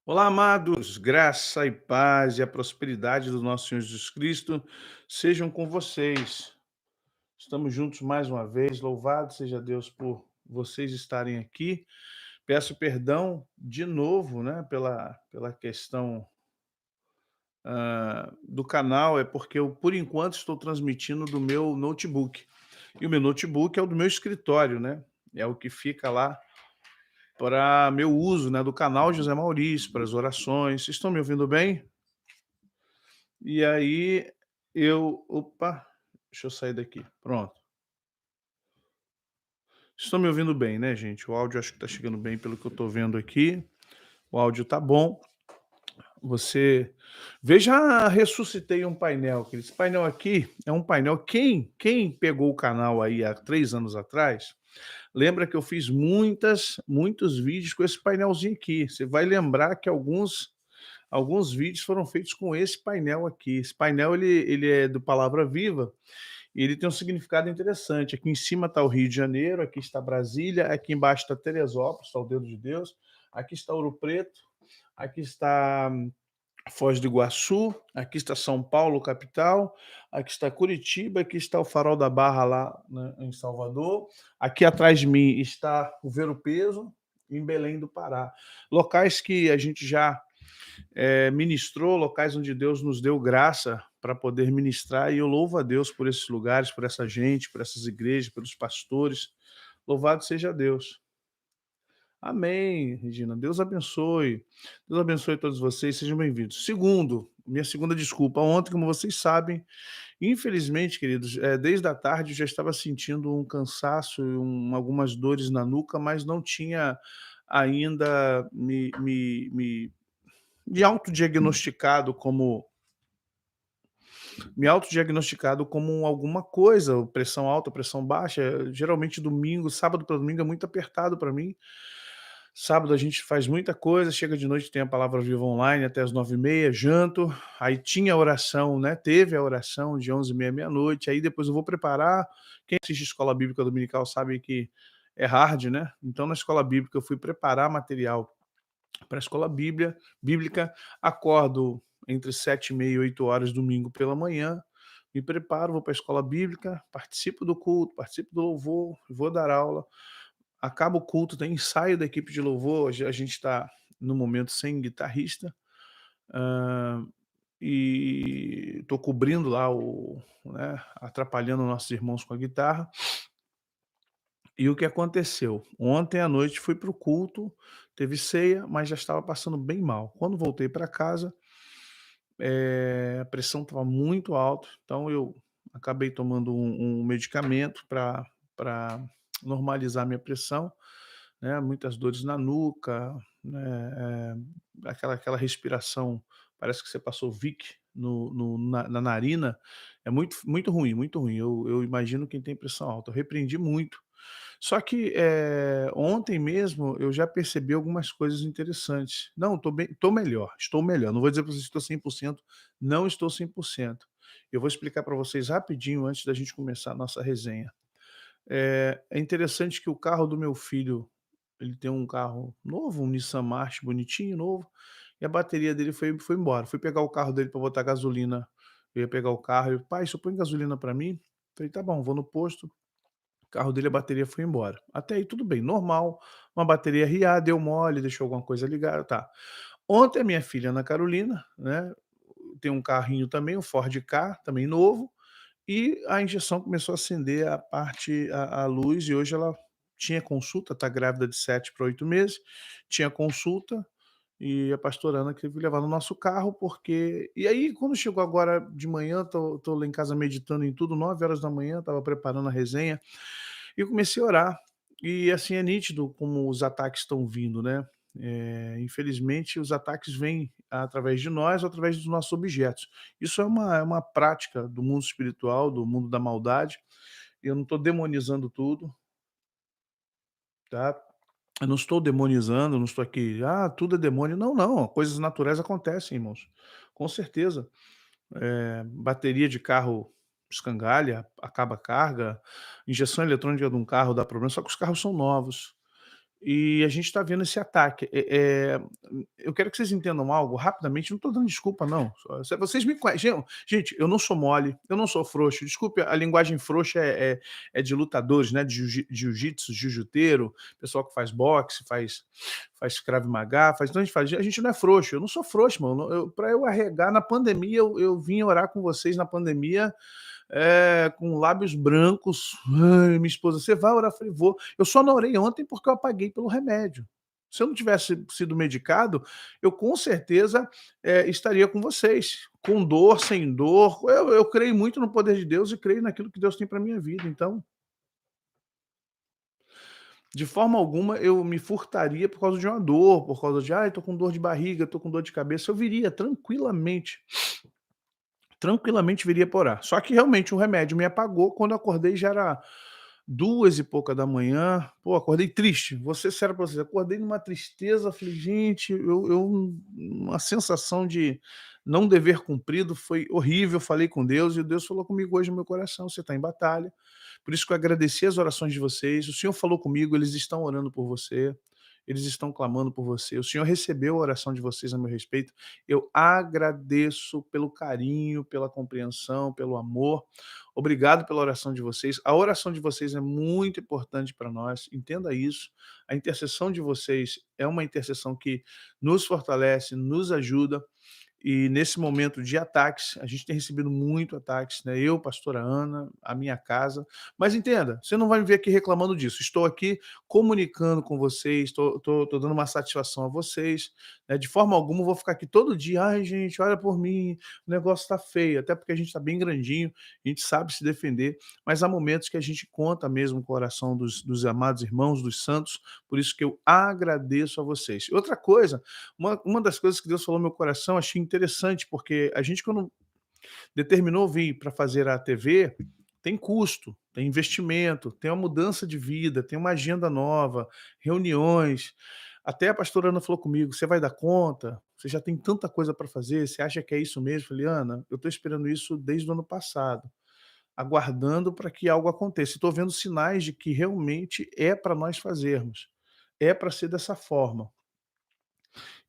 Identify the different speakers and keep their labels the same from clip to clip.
Speaker 1: Olá, amados, graça e paz e a prosperidade do nosso Senhor Jesus Cristo sejam com vocês. Estamos juntos mais uma vez. Louvado seja Deus por vocês estarem aqui. Peço perdão de novo, né, pela questão do canal, é porque eu, por enquanto, estou transmitindo do meu notebook. E o meu notebook é o do meu escritório, né? É o que fica lá para meu uso, né, do canal José Maurício, para as orações. Estão me ouvindo bem? E aí opa, deixa eu sair daqui, pronto. Estão me ouvindo bem, né, gente? O áudio acho que tá chegando bem pelo que eu tô vendo aqui, o áudio tá bom. Você veja, ressuscitei um painel, que esse painel aqui é um painel quem pegou o canal aí há 3 anos atrás, lembra que eu fiz muitos vídeos com esse painelzinho aqui. Você vai lembrar que alguns vídeos foram feitos com esse painel aqui. Esse painel ele é do Palavra Viva. E ele tem um significado interessante. Aqui em cima está o Rio de Janeiro, aqui está Brasília, aqui embaixo está Teresópolis, está o Dedo de Deus, aqui está Ouro Preto, aqui está Foz do Iguaçu, aqui está São Paulo, capital, aqui está Curitiba, aqui está o Farol da Barra lá, né, em Salvador, aqui atrás de mim está o Ver o Peso, em Belém do Pará. Locais que a gente já ministrou, locais onde Deus nos deu graça para poder ministrar, e eu louvo a Deus por esses lugares, por essa gente, por essas igrejas, pelos pastores. Louvado seja Deus. Amém, Regina. Deus abençoe. Deus abençoe todos vocês. Sejam bem-vindos. Segundo, minha segunda desculpa. Ontem, como vocês sabem, infelizmente, queridos, desde a tarde eu já estava sentindo um cansaço e algumas dores na nuca, mas não tinha ainda me autodiagnosticado como alguma coisa, pressão alta, pressão baixa. Geralmente domingo, sábado para domingo é muito apertado para mim. Sábado a gente faz muita coisa, chega de noite, tem a Palavra Viva Online até as 9h30, janto, aí tinha a oração, né, teve a oração de 11h30 meia-noite, aí depois eu vou preparar. Quem assiste Escola Bíblica Dominical sabe que é hard, né, então na Escola Bíblica eu fui preparar material para a escola bíblica, acordo entre 7h30 e 8h domingo pela manhã, me preparo, vou para a escola bíblica, participo do culto, participo do louvor, vou dar aula, acaba o culto, tem ensaio da equipe de louvor, a gente está no momento sem guitarrista, hã, e estou cobrindo lá né, atrapalhando nossos irmãos com a guitarra. E o que aconteceu? Ontem à noite fui para o culto, teve ceia, mas já estava passando bem mal. Quando voltei para casa, a pressão estava muito alta, então eu acabei tomando um medicamento para normalizar minha pressão, né, muitas dores na nuca, né, aquela respiração, parece que você passou Vic na narina, é muito ruim, muito ruim. Eu imagino quem tem pressão alta. Eu repreendi muito. Só que, ontem mesmo eu já percebi algumas coisas interessantes. Não, estou bem, estou melhor. Não vou dizer para vocês que estou 100%, não estou 100%. Eu vou explicar para vocês rapidinho antes da gente começar a nossa resenha. É interessante que o carro do meu filho, ele tem um carro novo, um Nissan March bonitinho, novo, e a bateria dele foi embora. Fui pegar o carro dele para botar gasolina, eu ia pegar o carro, ele: "Pai, só põe gasolina para mim?" Falei: "Tá bom", vou no posto, o carro dele, a bateria foi embora. Até aí tudo bem, normal, uma bateria riar, deu mole, deixou alguma coisa ligada, tá. Ontem a minha filha Ana Carolina, né, tem um carrinho também, um Ford Ka, também novo, e a injeção começou a acender a luz, e hoje ela tinha consulta, tá grávida de 7 para 8 meses, tinha consulta, e a pastora Ana queria levar no nosso carro, porque e aí quando chegou agora de manhã, tô lá em casa meditando em tudo, 9h, estava preparando a resenha, e eu comecei a orar, e assim, é nítido como os ataques estão vindo, né. Infelizmente os ataques vêm através de nós ou através dos nossos objetos. Isso é uma prática do mundo espiritual, do mundo da maldade. Eu não estou demonizando tudo, tá. Eu não estou demonizando, não estou aqui: "Ah, tudo é demônio", não, não, coisas naturais acontecem, irmãos, com certeza. Bateria de carro escangalha, acaba a carga, injeção eletrônica de um carro dá problema, só que os carros são novos. e a gente está vendo esse ataque. Eu quero que vocês entendam algo rapidamente, não estou dando desculpa não, vocês me conhecem, gente, eu não sou mole, eu não sou frouxo, desculpe, a linguagem frouxa é de lutadores, né, de jiu-jitsu, jiu-jiteiro, pessoal que faz boxe, faz Krav Maga, então a gente não é frouxo, eu não sou frouxo, mano, para eu arregar na pandemia, eu vim orar com vocês na pandemia, com lábios brancos. Ai, minha esposa: "Você vai orar?" Eu falei: "Vou". Eu só não orei ontem porque eu apaguei pelo remédio. Se eu não tivesse sido medicado, eu com certeza, estaria com vocês, com dor, sem dor. Eu creio muito no poder de Deus e creio naquilo que Deus tem para minha vida, então, de forma alguma eu me furtaria por causa de uma dor, por causa de: "Ai, tô com dor de barriga, tô com dor de cabeça", eu viria tranquilamente viria para orar. Só que realmente o remédio me apagou, quando eu acordei já era 2 e pouca da manhã. Pô, acordei triste, vou ser sério pra vocês, acordei numa tristeza, falei: "Gente", uma sensação de não dever cumprido, foi horrível, falei com Deus e Deus falou comigo hoje no meu coração: "Você está em batalha", por isso que eu agradeci as orações de vocês, o Senhor falou comigo, eles estão orando por você, eles estão clamando por você, o Senhor recebeu a oração de vocês a meu respeito, eu agradeço pelo carinho, pela compreensão, pelo amor, obrigado pela oração de vocês. A oração de vocês é muito importante para nós, entenda isso. A intercessão de vocês é uma intercessão que nos fortalece, nos ajuda. E nesse momento de ataques, a gente tem recebido muito ataques, né? Eu, pastora Ana, a minha casa. Mas entenda, você não vai me ver aqui reclamando disso. Estou aqui comunicando com vocês, estou dando uma satisfação a vocês. Né? De forma alguma, eu vou ficar aqui todo dia. Ai, gente, olha por mim, o negócio está feio. Até porque a gente está bem grandinho, a gente sabe se defender. Mas há momentos que a gente conta mesmo com o coração dos amados irmãos, dos santos. Por isso que eu agradeço a vocês. Outra coisa, uma das coisas que Deus falou no meu coração, achei interessante, porque a gente quando determinou vir para fazer a TV, tem custo, tem investimento, tem uma mudança de vida, tem uma agenda nova, reuniões. Até a pastora Ana falou comigo: "Você vai dar conta? Você já tem tanta coisa para fazer, você acha que é isso mesmo?" Eu falei: "Ana, eu estou esperando isso desde o ano passado, aguardando para que algo aconteça. Estou vendo sinais de que realmente é para nós fazermos, é para ser dessa forma."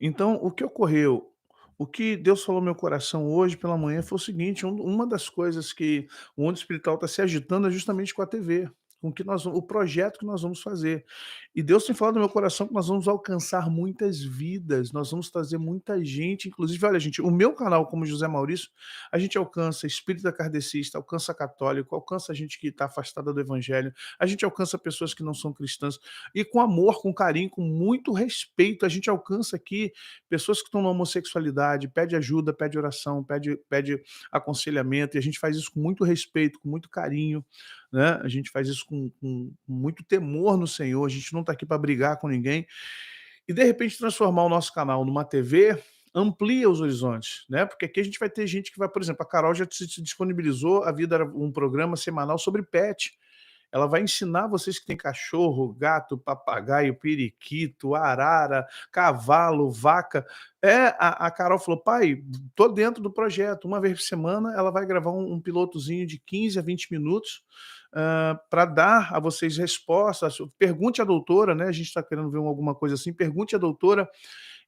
Speaker 1: Então, o que ocorreu? O que Deus falou no meu coração hoje pela manhã foi o seguinte: uma das coisas que o mundo espiritual está se agitando é justamente com a TV, com o projeto que nós vamos fazer. E Deus tem falado no meu coração que nós vamos alcançar muitas vidas, nós vamos trazer muita gente, inclusive, olha, gente, o meu canal, como José Maurício, a gente alcança espírita kardecista, alcança católico, alcança gente que está afastada do evangelho, a gente alcança pessoas que não são cristãs, e com amor, com carinho, com muito respeito, a gente alcança aqui pessoas que estão na homossexualidade, pede ajuda, pede oração, pede aconselhamento, e a gente faz isso com muito respeito, com muito carinho, né? A gente faz isso com muito temor no Senhor, a gente não está aqui para brigar com ninguém. E de repente transformar o nosso canal numa TV amplia os horizontes, né? Porque aqui a gente vai ter gente que vai, por exemplo, a Carol já se disponibilizou, a vida era um programa semanal sobre pet. Ela vai ensinar vocês que tem cachorro, gato, papagaio, periquito, arara, cavalo, vaca. A Carol falou: "Pai, tô dentro do projeto". Uma vez por semana ela vai gravar um pilotozinho de 15 a 20 minutos, para dar a vocês respostas. Pergunte à doutora, né, a gente está querendo ver alguma coisa assim, pergunte à doutora,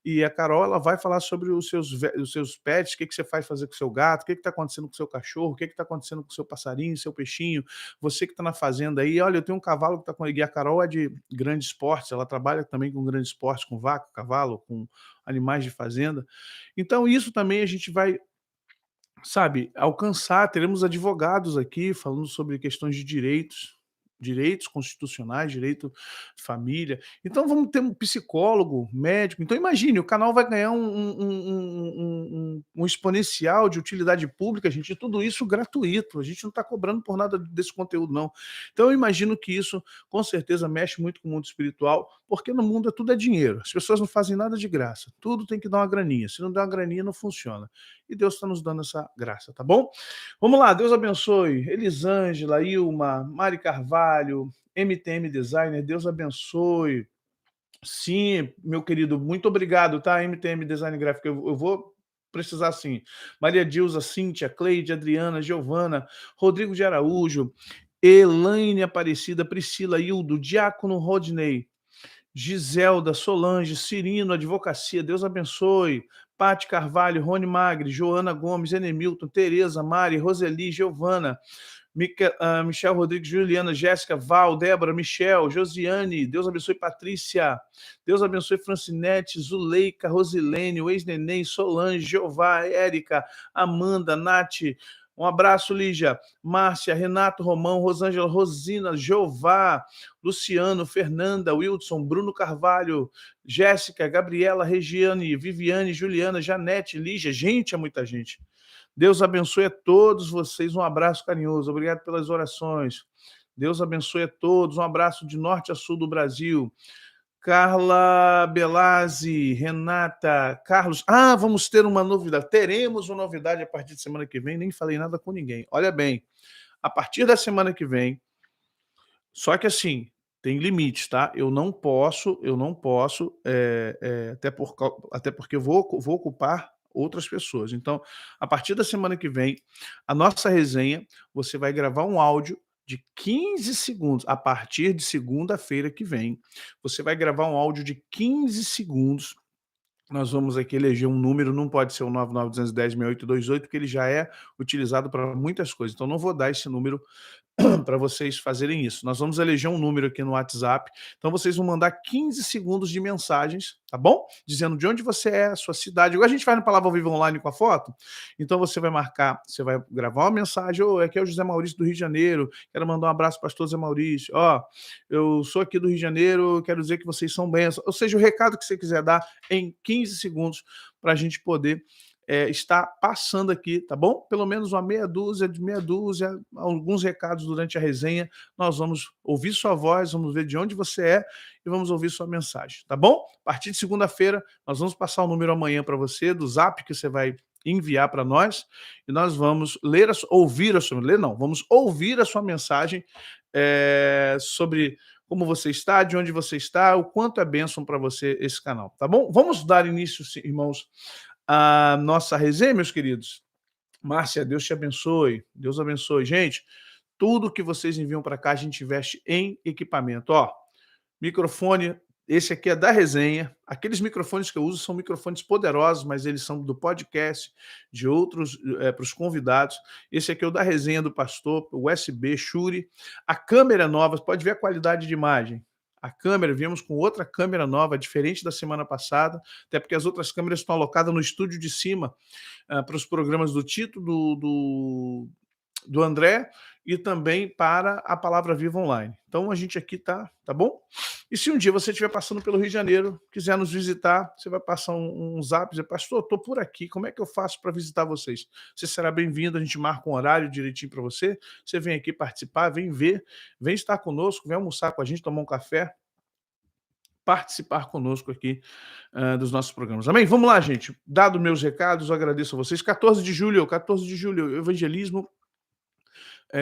Speaker 1: e a Carol, ela vai falar sobre os seus pets, o que que você faz fazer com o seu gato, o que está acontecendo com o seu cachorro, o que está acontecendo com o seu passarinho, seu peixinho, você que está na fazenda aí, olha, eu tenho um cavalo que está com... E a Carol é de grandes esportes, ela trabalha também com grandes esportes, com vaca, cavalo, com animais de fazenda. Então isso também a gente vai, sabe, alcançar. Teremos advogados aqui falando sobre questões de direitos, direitos constitucionais, direito de família. Então vamos ter um psicólogo, médico. Então imagine, o canal vai ganhar um exponencial de utilidade pública, gente, e tudo isso gratuito. A gente não está cobrando por nada desse conteúdo, não. Então eu imagino que isso, com certeza, mexe muito com o mundo espiritual, porque no mundo tudo é dinheiro. As pessoas não fazem nada de graça. Tudo tem que dar uma graninha. Se não der uma graninha, não funciona. E Deus está nos dando essa graça, tá bom? Vamos lá, Deus abençoe. Elisângela, Ilma, Mari Carvalho, MTM Designer, Deus abençoe. Sim, meu querido, muito obrigado, tá? MTM Design Gráfico, eu vou precisar sim. Maria Dilza, Cíntia, Cleide, Adriana, Giovana, Rodrigo de Araújo, Elaine Aparecida, Priscila, Hildo, Diácono Rodney. Giselda, Solange, Cirino, Advocacia, Deus abençoe. Pati Carvalho, Rony Magri, Joana Gomes, Enemilton, Tereza, Mari, Roseli, Giovana, Michel Rodrigues, Juliana, Jéssica, Val, Débora, Michel, Josiane, Deus abençoe Patrícia, Deus abençoe Francinete, Zuleika, Rosilene, o ex-neném, Solange, Jeová, Érica, Amanda, Nath, um abraço, Lígia, Márcia, Renato, Romão, Rosângela, Rosina, Jeová, Luciano, Fernanda, Wilson, Bruno Carvalho, Jéssica, Gabriela, Regiane, Viviane, Juliana, Janete, Lígia, gente, é muita gente. Deus abençoe a todos vocês, um abraço carinhoso, obrigado pelas orações. Deus abençoe a todos, um abraço de norte a sul do Brasil. Carla Belazzi, Renata, Carlos. Vamos ter uma novidade. Teremos uma novidade a partir de semana que vem. Nem falei nada com ninguém. Olha bem, a partir da semana que vem, só que assim, tem limites, tá? Eu não posso, até porque eu vou ocupar outras pessoas. Então, a partir da semana que vem, a nossa resenha, você vai gravar um áudio de 15 segundos, a partir de segunda-feira que vem, você vai gravar um áudio de 15 segundos. Nós vamos aqui eleger um número, não pode ser o 992106828, porque ele já é utilizado para muitas coisas. Então, não vou dar esse número para vocês fazerem isso. Nós vamos eleger um número aqui no WhatsApp, então vocês vão mandar 15 segundos de mensagens, tá bom? Dizendo de onde você é, a sua cidade, igual a gente faz no Palavra ao Vivo Online com a foto. Então você vai marcar, você vai gravar uma mensagem: aqui é o José Maurício do Rio de Janeiro, quero mandar um abraço para o pastor José Maurício, eu sou aqui do Rio de Janeiro, quero dizer que vocês são bênçãos. Ou seja, o recado que você quiser dar em 15 segundos para a gente poder está passando aqui, tá bom? Pelo menos uma meia dúzia, alguns recados durante a resenha. Nós vamos ouvir sua voz, vamos ver de onde você é e vamos ouvir sua mensagem, tá bom? A partir de segunda-feira, nós vamos passar o número amanhã para você, do Zap que você vai enviar para nós, e nós vamos vamos ouvir a sua mensagem sobre como você está, de onde você está, o quanto é bênção para você esse canal, tá bom? Vamos dar início, irmãos, a nossa resenha, meus queridos. Márcia, Deus te abençoe. Deus abençoe. Gente, tudo que vocês enviam para cá, a gente investe em equipamento. Microfone, esse aqui é da resenha. Aqueles microfones que eu uso são microfones poderosos, mas eles são do podcast, de outros, para os convidados. Esse aqui é o da resenha do pastor, USB, Shure. A câmera nova, pode ver a qualidade de imagem. A câmera, viemos com outra câmera nova, diferente da semana passada, até porque as outras câmeras estão alocadas no estúdio de cima, para os programas do Tito, do André, e também para a Palavra Viva Online. Então a gente aqui tá bom? E se um dia você estiver passando pelo Rio de Janeiro, quiser nos visitar, você vai passar um zap, dizer: pastor, estou por aqui, como é que eu faço para visitar vocês? Você será bem-vindo, a gente marca um horário direitinho para você, você vem aqui participar, vem ver, vem estar conosco, vem almoçar com a gente, tomar um café, participar conosco aqui dos nossos programas. Amém? Vamos lá, gente. Dado meus recados, eu agradeço a vocês. 14 de julho, evangelismo,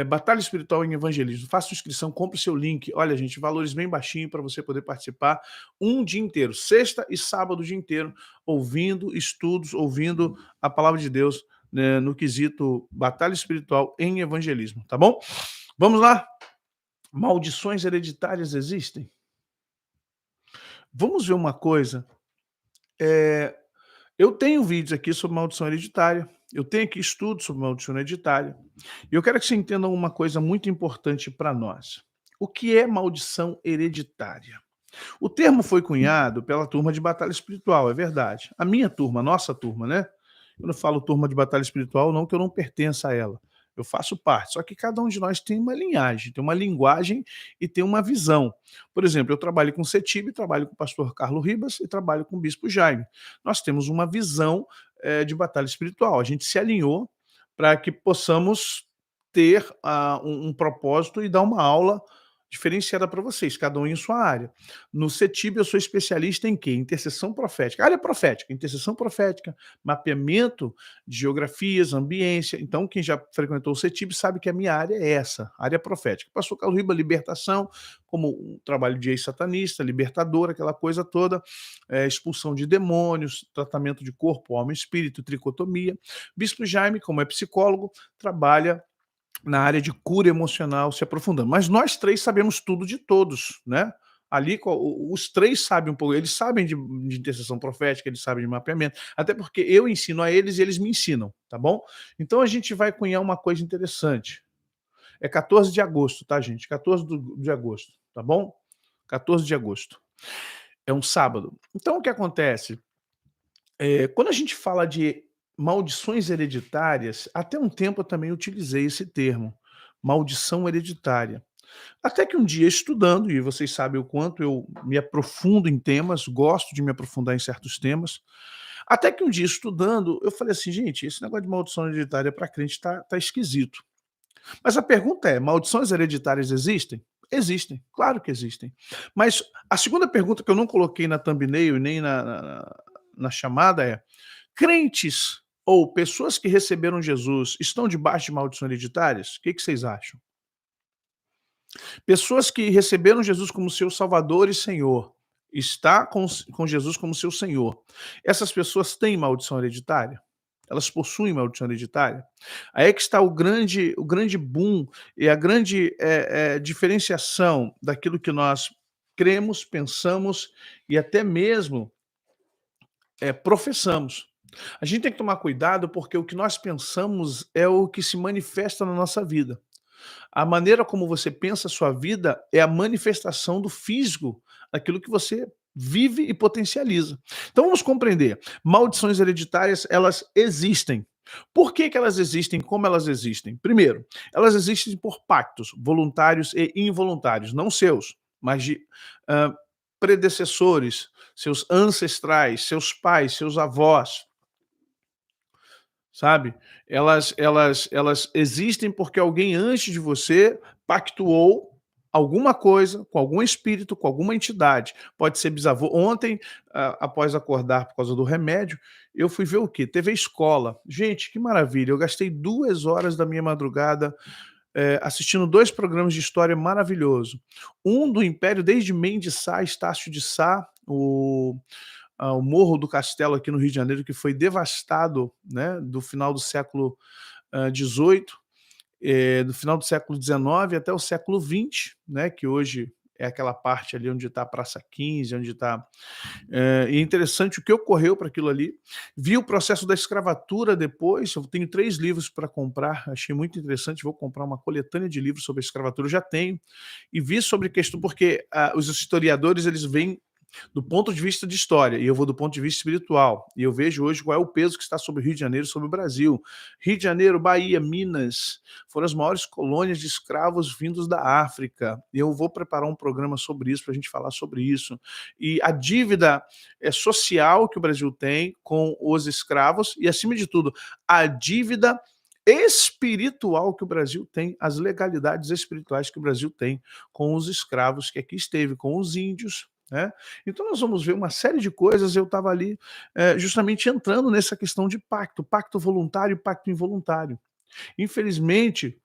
Speaker 1: Batalha Espiritual em Evangelismo. Faça sua inscrição, compre seu link. Olha, gente, valores bem baixinhos para você poder participar um dia inteiro, sexta e sábado o dia inteiro, ouvindo estudos, ouvindo a palavra de Deus, né, no quesito Batalha Espiritual em Evangelismo, tá bom? Vamos lá. Maldições hereditárias existem? Vamos ver uma coisa. Eu tenho vídeos aqui sobre maldição hereditária, eu tenho aqui estudos sobre maldição hereditária, e eu quero que você entenda uma coisa muito importante para nós. O que é maldição hereditária? O termo foi cunhado pela turma de batalha espiritual, é verdade. A minha turma, a nossa turma, né? Eu não falo turma de batalha espiritual, não, que eu não pertença a ela. Eu faço parte. Só que cada um de nós tem uma linhagem, tem uma linguagem e tem uma visão. Por exemplo, eu trabalho com CETIB, trabalho com o pastor Carlos Ribas e trabalho com o bispo Jaime. Nós temos uma visão de batalha espiritual. A gente se alinhou para que possamos ter um propósito e dar uma aula diferenciada para vocês, cada um em sua área. No CETIB eu sou especialista em quê? Intercessão profética. Área profética, intercessão profética, mapeamento de geografias, ambiência. Então, quem já frequentou o CETIB sabe que a minha área é essa, área profética. Pastor Carlos Riba, libertação, como um trabalho de ex-satanista, libertador, aquela coisa toda, expulsão de demônios, tratamento de corpo, alma e espírito, tricotomia. Bispo Jaime, como é psicólogo, trabalha na área de cura emocional, se aprofundando. Mas nós três sabemos tudo de todos, né? Ali os 3 sabem um pouco, eles sabem de intercessão profética, eles sabem de mapeamento, até porque eu ensino a eles e eles me ensinam, tá bom? Então a gente vai cunhar uma coisa interessante. É 14 de agosto, tá, gente? 14 de agosto, tá bom? 14 de agosto. É um sábado. Então o que acontece? Quando a gente fala de maldições hereditárias, até um tempo eu também utilizei esse termo, maldição hereditária. Até que um dia estudando, e vocês sabem o quanto eu me aprofundo em temas, gosto de me aprofundar em certos temas, até que um dia estudando, eu falei assim: "Gente, esse negócio de maldição hereditária para crente tá esquisito". Mas a pergunta é: maldições hereditárias existem? Existem, claro que existem. Mas a segunda pergunta que eu não coloquei na thumbnail e nem na chamada é: crentes ou pessoas que receberam Jesus estão debaixo de maldições hereditárias? O que vocês acham? Pessoas que receberam Jesus como seu Salvador e Senhor, está com Jesus como seu Senhor. Essas pessoas têm maldição hereditária? Elas possuem maldição hereditária? Aí é que está o grande boom e a grande, diferenciação daquilo que nós cremos, pensamos e até mesmo, professamos. A gente tem que tomar cuidado, porque o que nós pensamos é o que se manifesta na nossa vida. A maneira como você pensa a sua vida é a manifestação do físico, daquilo que você vive e potencializa. Então vamos compreender, maldições hereditárias, elas existem. Por que que elas existem? Como elas existem? Primeiro, elas existem por pactos voluntários e involuntários, não seus, mas de hã, predecessores, seus ancestrais, seus pais, seus avós. Sabe? Elas existem porque alguém antes de você pactuou alguma coisa com algum espírito, com alguma entidade. Pode ser bisavô. Ontem, após acordar por causa do remédio, eu fui ver o quê? TV Escola. Gente, que maravilha! Eu gastei 2 horas da minha madrugada, assistindo 2 programas de história maravilhoso. Um do Império, desde Mendes Sá, Estácio de Sá, o Morro do Castelo aqui no Rio de Janeiro, que foi devastado, né, do final do século XVIII, do final do século XIX até o século XX, né, que hoje é aquela parte ali onde está a Praça 15, onde está. E é interessante o que ocorreu para aquilo ali. Vi o processo da escravatura depois. Eu tenho 3 livros para comprar, achei muito interessante. Vou comprar uma coletânea de livros sobre a escravatura, eu já tenho. E vi sobre questão, porque os historiadores eles veem do ponto de vista de história, e eu vou do ponto de vista espiritual, e eu vejo hoje qual é o peso que está sobre o Rio de Janeiro, sobre o Brasil. Rio de Janeiro, Bahia, Minas, foram as maiores colônias de escravos vindos da África. E eu vou preparar um programa sobre isso, para a gente falar sobre isso. E a dívida social que o Brasil tem com os escravos, e acima de tudo, a dívida espiritual que o Brasil tem, as legalidades espirituais que o Brasil tem com os escravos que aqui esteve, com os índios, né? Então nós vamos ver uma série de coisas. Eu estava ali, justamente entrando nessa questão de pacto, pacto voluntário e pacto involuntário. Infelizmente,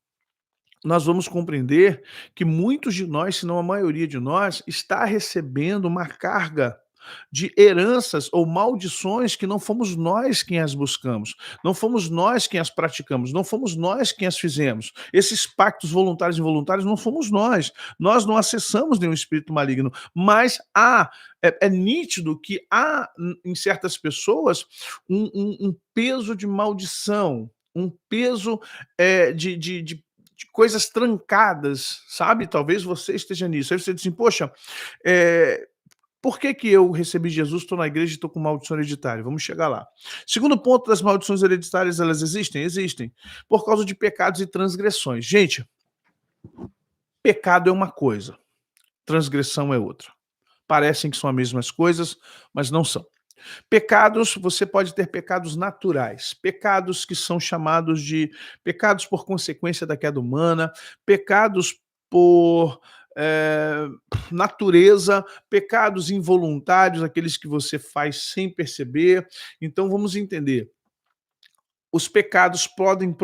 Speaker 1: nós vamos compreender que muitos de nós, se não a maioria de nós, está recebendo uma carga de heranças ou maldições que não fomos nós quem as buscamos, não fomos nós quem as praticamos, não fomos nós quem as fizemos. Esses pactos voluntários e involuntários não fomos nós não acessamos nenhum espírito maligno, mas é nítido que há em certas pessoas um peso de maldição, um peso de coisas trancadas, sabe? Talvez você esteja nisso. Aí você diz assim: poxa, eh, por que que eu recebi Jesus, estou na igreja e estou com maldição hereditária? Vamos chegar lá. Segundo ponto, das maldições hereditárias, elas existem? Existem. Por causa de pecados e transgressões. Gente, pecado é uma coisa, transgressão é outra. Parecem que são as mesmas coisas, mas não são. Pecados, você pode ter pecados naturais, pecados que são chamados de pecados por consequência da queda humana, pecados por eh, natureza, pecados involuntários, aqueles que você faz sem perceber. Então vamos entender. Os pecados podem,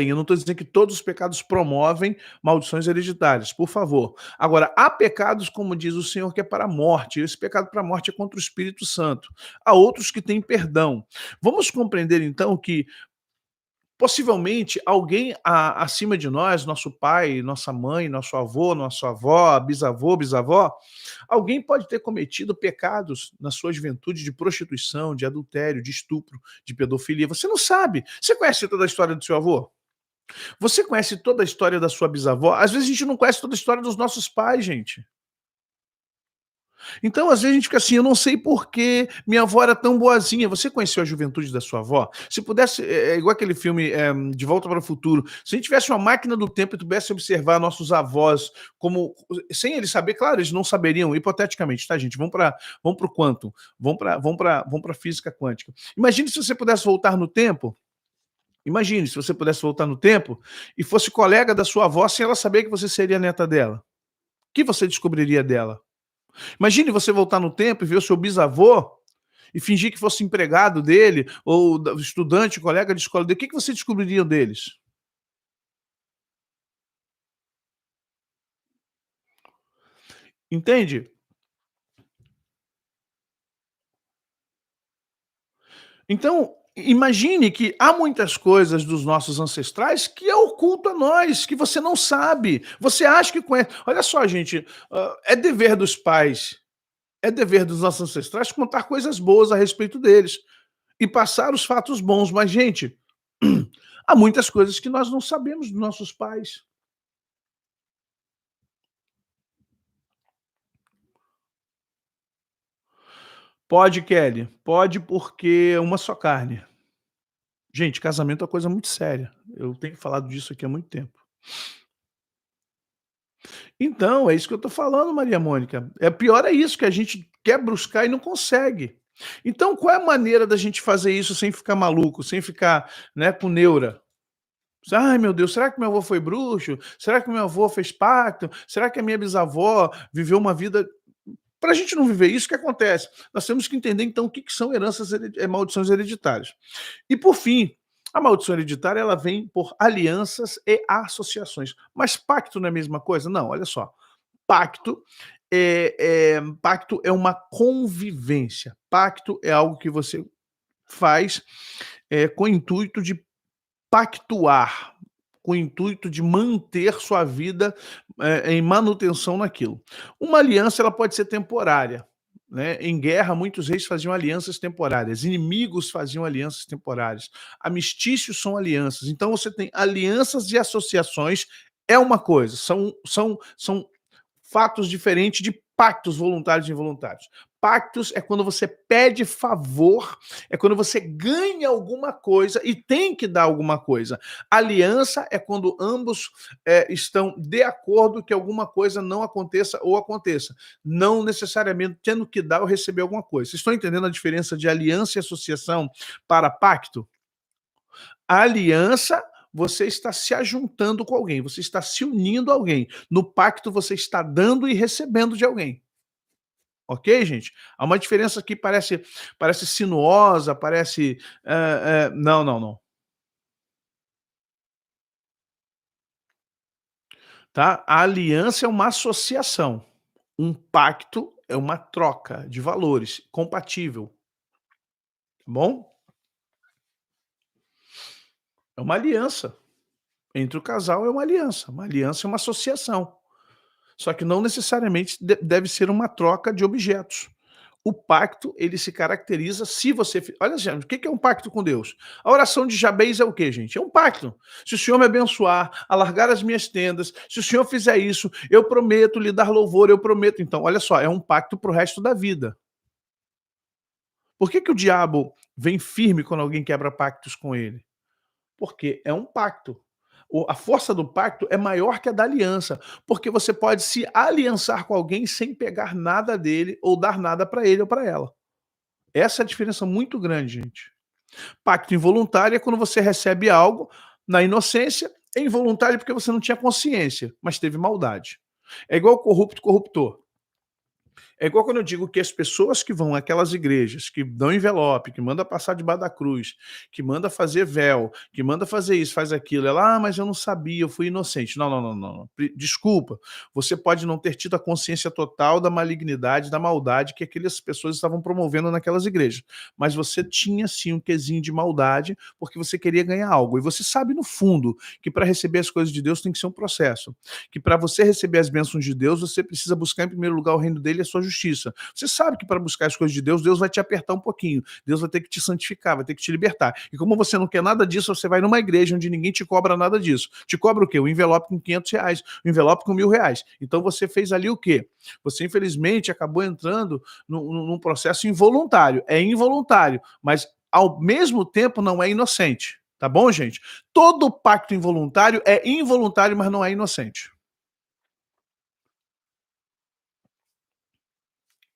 Speaker 1: eu não estou dizendo que todos os pecados promovem maldições hereditárias, por favor. Agora, há pecados, como diz o Senhor, que é para a morte, esse pecado para a morte é contra o Espírito Santo. Há outros que têm perdão. Vamos compreender, então, que Possivelmente, alguém acima de nós, nosso pai, nossa mãe, nosso avô, nossa avó, bisavô, bisavó, alguém pode ter cometido pecados na sua juventude de prostituição, de adultério, de estupro, de pedofilia. Você não sabe. Você conhece toda a história do seu avô? Você conhece toda a história da sua bisavó? Às vezes a gente não conhece toda a história dos nossos pais, gente. Então, às vezes, a gente fica assim: "Eu não sei por que minha avó era tão boazinha". Você conheceu a juventude da sua avó? Se pudesse é igual aquele filme, De Volta para o Futuro. Se a gente tivesse uma máquina do tempo e pudesse observar nossos avós como sem eles saber, claro, eles não saberiam, hipoteticamente, tá, gente? Vamos para o quantum, vamos pra física quântica. Imagine se você pudesse voltar no tempo. Imagine se você pudesse voltar no tempo e fosse colega da sua avó sem ela saber que você seria neta dela. O que você descobriria dela? Imagine você voltar no tempo e ver o seu bisavô e fingir que fosse empregado dele ou estudante, colega de escola dele. O que você descobriria deles? Entende? Então, imagine que há muitas coisas dos nossos ancestrais que é oculto a nós, que você não sabe. Você acha que conhece. Olha só, gente, é dever dos pais, é dever dos nossos ancestrais contar coisas boas a respeito deles e passar os fatos bons. Mas, gente, há muitas coisas que nós não sabemos dos nossos pais. Pode, Kelly, pode, porque é uma só carne. Gente, casamento é uma coisa muito séria. Eu tenho falado disso aqui há muito tempo. Então, é isso que eu tô falando, Maria Mônica. É pior é isso, que a gente quer buscar e não consegue. Então, qual é a maneira da gente fazer isso sem ficar maluco, sem ficar, né, com neura? Ai, meu Deus, será que meu avô foi bruxo? Será que meu avô fez pacto? Será que a minha bisavó viveu uma vida. Para a gente não viver isso, o que acontece? Nós temos que entender, então, o que são maldições hereditárias. E, por fim, a maldição hereditária ela vem por alianças e associações. Mas pacto não é a mesma coisa? Não, olha só. Pacto pacto é uma convivência. Pacto é algo que você faz com o intuito de pactuar, com o intuito de manter sua vida, em manutenção naquilo. Uma aliança ela pode ser temporária, né, em guerra muitos reis faziam alianças temporárias, inimigos faziam alianças temporárias, amistícios são alianças, então você tem alianças e associações, é uma coisa, são fatos diferentes de pactos voluntários e involuntários. Pactos é quando você pede favor, é quando você ganha alguma coisa e tem que dar alguma coisa. Aliança é quando ambos estão de acordo que alguma coisa não aconteça ou aconteça, não necessariamente tendo que dar ou receber alguma coisa. Vocês estão entendendo a diferença de aliança e associação para pacto? A aliança, você está se ajuntando com alguém, você está se unindo a alguém. No pacto, você está dando e recebendo de alguém. Ok, gente? Há uma diferença que parece sinuosa, parece. Não, não, não. Tá? A aliança é uma associação. Um pacto é uma troca de valores compatível. Tá bom? É uma aliança. Entre o casal é uma aliança. Uma aliança é uma associação. Só que não necessariamente deve ser uma troca de objetos. O pacto, ele se caracteriza se você olha, gente, o que é um pacto com Deus? A oração de Jabez é o quê, gente? É um pacto. Se o Senhor me abençoar, alargar as minhas tendas, se o Senhor fizer isso, eu prometo lhe dar louvor, eu prometo. Então, olha só, é um pacto para o resto da vida. Por que o diabo vem firme quando alguém quebra pactos com ele? Porque é um pacto. A força do pacto é maior que a da aliança, porque você pode se aliançar com alguém sem pegar nada dele ou dar nada para ele ou para ela. Essa é a diferença muito grande, gente. Pacto involuntário é quando você recebe algo na inocência, é involuntário porque você não tinha consciência, mas teve maldade. É igual corrupto, corruptor. É igual quando eu digo que as pessoas que vão àquelas igrejas, que dão envelope, que manda passar debaixo da cruz, que manda fazer véu, que manda fazer isso, faz aquilo, ela: "Ah, mas eu não sabia, eu fui inocente". Não, não, não, não, não. Desculpa, você pode não ter tido a consciência total da malignidade, da maldade que aquelas pessoas estavam promovendo naquelas igrejas, mas você tinha sim um quesinho de maldade, porque você queria ganhar algo. E você sabe no fundo que para receber as coisas de Deus tem que ser um processo, que para você receber as bênçãos de Deus, você precisa buscar em primeiro lugar o reino dele e a sua justiça. Você sabe que para buscar as coisas de Deus, Deus vai te apertar um pouquinho, Deus vai ter que te santificar, vai ter que te libertar. E como você não quer nada disso, você vai numa igreja onde ninguém te cobra nada disso. Te cobra o quê? O envelope com R$ 500, o envelope com R$ 1.000. Então você fez ali o quê? Você infelizmente acabou entrando num processo involuntário. É involuntário, mas ao mesmo tempo não é inocente. Tá bom, gente? Todo pacto involuntário é involuntário, mas não é inocente.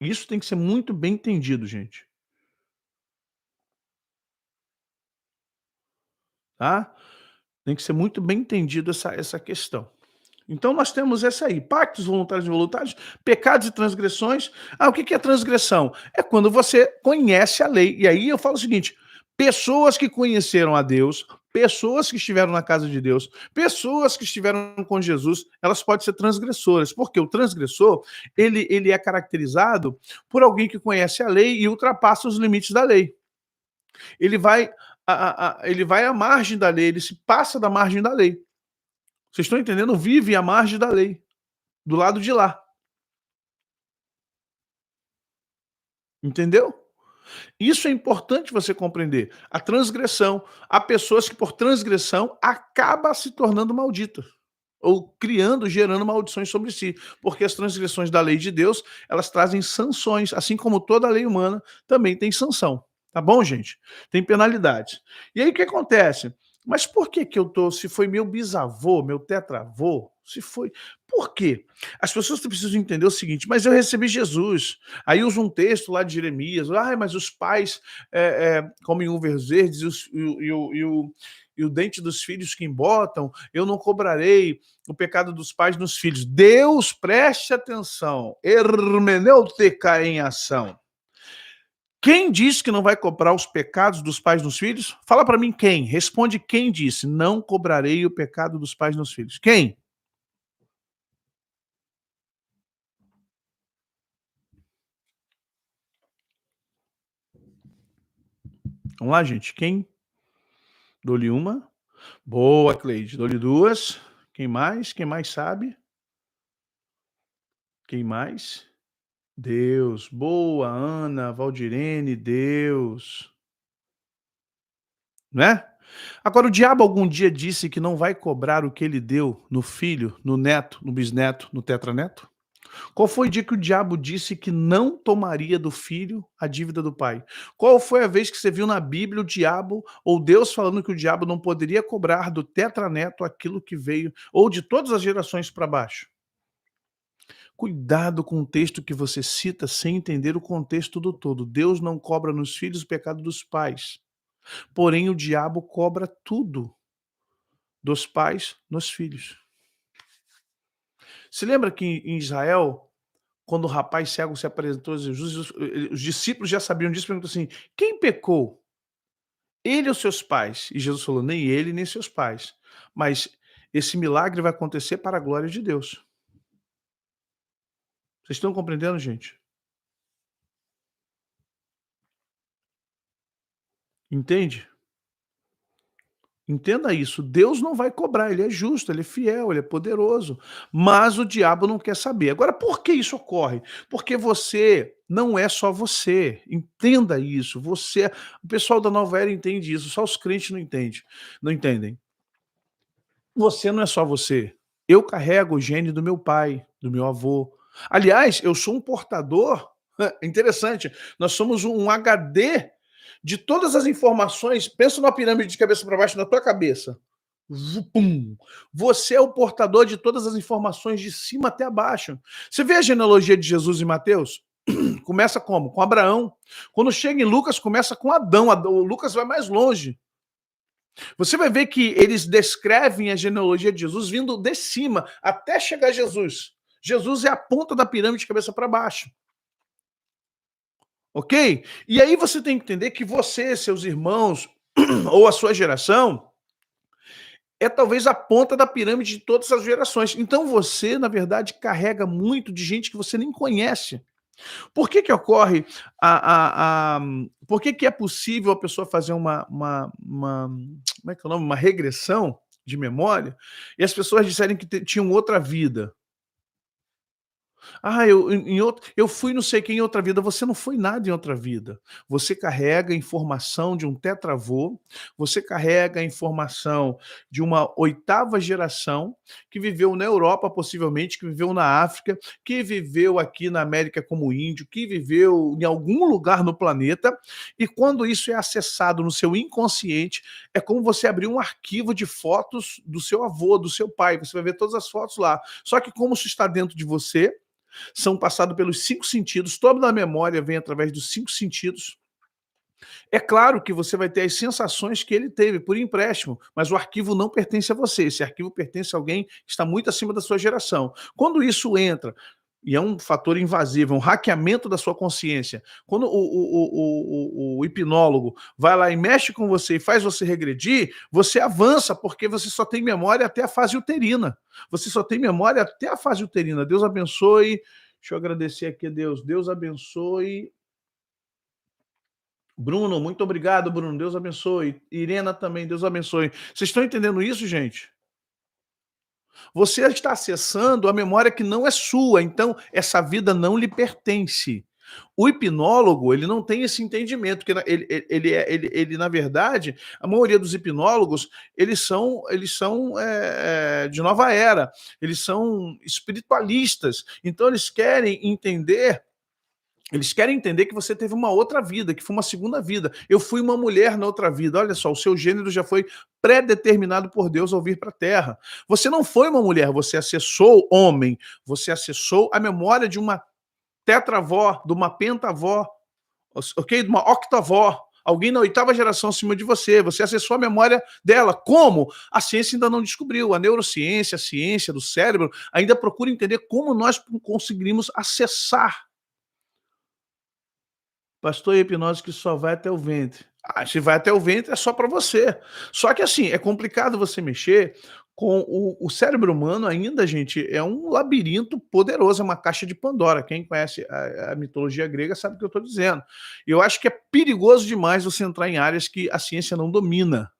Speaker 1: Isso tem que ser muito bem entendido, gente, tá? Tem que ser muito bem entendido essa questão. Então nós temos essa aí, pactos voluntários e involuntários, pecados e transgressões. Ah, o que que é transgressão? É quando você conhece a lei. E aí eu falo o seguinte: pessoas que conheceram a Deus, pessoas que estiveram na casa de Deus, pessoas que estiveram com Jesus, elas podem ser transgressoras, porque o transgressor, ele é caracterizado por alguém que conhece a lei e ultrapassa os limites da lei. Ele vai ele vai à margem da lei, ele se passa da margem da lei. Vocês estão entendendo? Vive à margem da lei, do lado de lá, entendeu? Isso é importante você compreender. A transgressão, há pessoas que por transgressão acaba se tornando maldita, ou criando, gerando maldições sobre si, porque as transgressões da lei de Deus, elas trazem sanções, assim como toda a lei humana também tem sanção, tá bom, gente? Tem penalidades. E aí o que acontece? Mas por que que eu tô se foi meu bisavô, meu tetravô, se foi por quê? As pessoas precisam entender o seguinte: "Mas eu recebi Jesus". Aí usa um texto lá de Jeremias: "Ai, mas os pais, comem uvas verdes e o dente dos filhos que embotam, eu não cobrarei o pecado dos pais nos filhos". Deus, preste atenção, hermenêutica em ação. Quem disse que não vai cobrar os pecados dos pais nos filhos? Fala para mim quem, responde quem disse: "Não cobrarei o pecado dos pais nos filhos". Quem? Vamos lá, gente, quem? Dou-lhe uma. Boa, Cleide, dou-lhe duas. Quem mais? Quem mais sabe? Quem mais? Deus. Boa, Ana, Valdirene, Deus. Né? Agora, o diabo algum dia disse que não vai cobrar o que ele deu no filho, no neto, no bisneto, no tetraneto? Qual foi o dia que o diabo disse que não tomaria do filho a dívida do pai? Qual foi a vez que você viu na Bíblia o diabo ou Deus falando que o diabo não poderia cobrar do tetraneto aquilo que veio, ou de todas as gerações para baixo? Cuidado com o texto que você cita sem entender o contexto do todo. Deus não cobra nos filhos o pecado dos pais, porém o diabo cobra tudo dos pais nos filhos. Se lembra que em Israel, quando o rapaz cego se apresentou a Jesus, os discípulos já sabiam disso, perguntou assim: "Quem pecou? Ele ou seus pais?" E Jesus falou: "Nem ele, nem seus pais. Mas esse milagre vai acontecer para a glória de Deus." Vocês estão compreendendo, gente? Entende? Entenda isso, Deus não vai cobrar, ele é justo, ele é fiel, ele é poderoso, mas o diabo não quer saber. Agora, por que isso ocorre? Porque você não é só você, entenda isso. Você, o pessoal da nova era entende isso, só os crentes não entendem. Você não é só você. Eu carrego o gene do meu pai, do meu avô. Aliás, eu sou um portador, interessante, nós somos um HD de todas as informações. Pensa numa pirâmide de cabeça para baixo na tua cabeça. Pum. Você é o portador de todas as informações de cima até abaixo. Você vê a genealogia de Jesus em Mateus? Começa como? Com Abraão. Quando chega em Lucas, começa com Adão. O Lucas vai mais longe. Você vai ver que eles descrevem a genealogia de Jesus vindo de cima até chegar a Jesus. Jesus é a ponta da pirâmide de cabeça para baixo. ok? E aí você tem que entender que você, seus irmãos ou a sua geração é talvez a ponta da pirâmide de todas as gerações. Então você, na verdade, carrega muito de gente que você nem conhece. Por que que ocorre por que que é possível a pessoa fazer como é que é o nome? Uma regressão de memória, e as pessoas disserem que tinham outra vida. Ah, eu fui não sei quem em outra vida. Você não foi nada em outra vida. Você carrega a informação de um tetravô, você carrega a informação de uma oitava geração que viveu na Europa, possivelmente, que viveu na África, que viveu aqui na América como índio, que viveu em algum lugar no planeta, e quando isso é acessado no seu inconsciente, é como você abrir um arquivo de fotos do seu avô, do seu pai, você vai ver todas as fotos lá. Só que como isso está dentro de você, são passados pelos 5 sentidos, toda a memória vem através dos 5 sentidos. É claro que você vai ter as sensações que ele teve por empréstimo, mas o arquivo não pertence a você, esse arquivo pertence a alguém que está muito acima da sua geração. Quando isso entra, e é um fator invasivo, é um hackeamento da sua consciência, quando o hipnólogo vai lá e mexe com você e faz você regredir, você avança, porque você só tem memória até a fase uterina. Você só tem memória até a fase uterina. Deus abençoe. Deixa eu agradecer aqui a Deus. Deus abençoe Bruno, muito obrigado, Bruno. Deus abençoe. Irena também, Deus abençoe. Vocês estão entendendo isso, gente? Você está acessando a memória que não é sua, então essa vida não lhe pertence. O hipnólogo, ele não tem esse entendimento, que na verdade, a maioria dos hipnólogos, eles são de nova era, eles são espiritualistas, então eles querem entender que você teve uma outra vida, que foi uma segunda vida. Eu fui uma mulher na outra vida. Olha só, o seu gênero já foi predeterminado por Deus ao vir para a Terra. Você não foi uma mulher, você acessou homem. Você acessou a memória de uma tetravó, de uma pentavó, ok? De uma octavó. Alguém na oitava geração acima de você. Você acessou a memória dela. Como? A ciência ainda não descobriu. A neurociência, a ciência do cérebro, ainda procura entender como nós conseguimos acessar. Pastor, e hipnose que só vai até o ventre. Ah, se vai até o ventre é só para você. Só que assim, é complicado você mexer com o cérebro humano ainda, gente, é um labirinto poderoso, é uma caixa de Pandora. Quem conhece a mitologia grega sabe o que eu estou dizendo. E eu acho que é perigoso demais você entrar em áreas que a ciência não domina,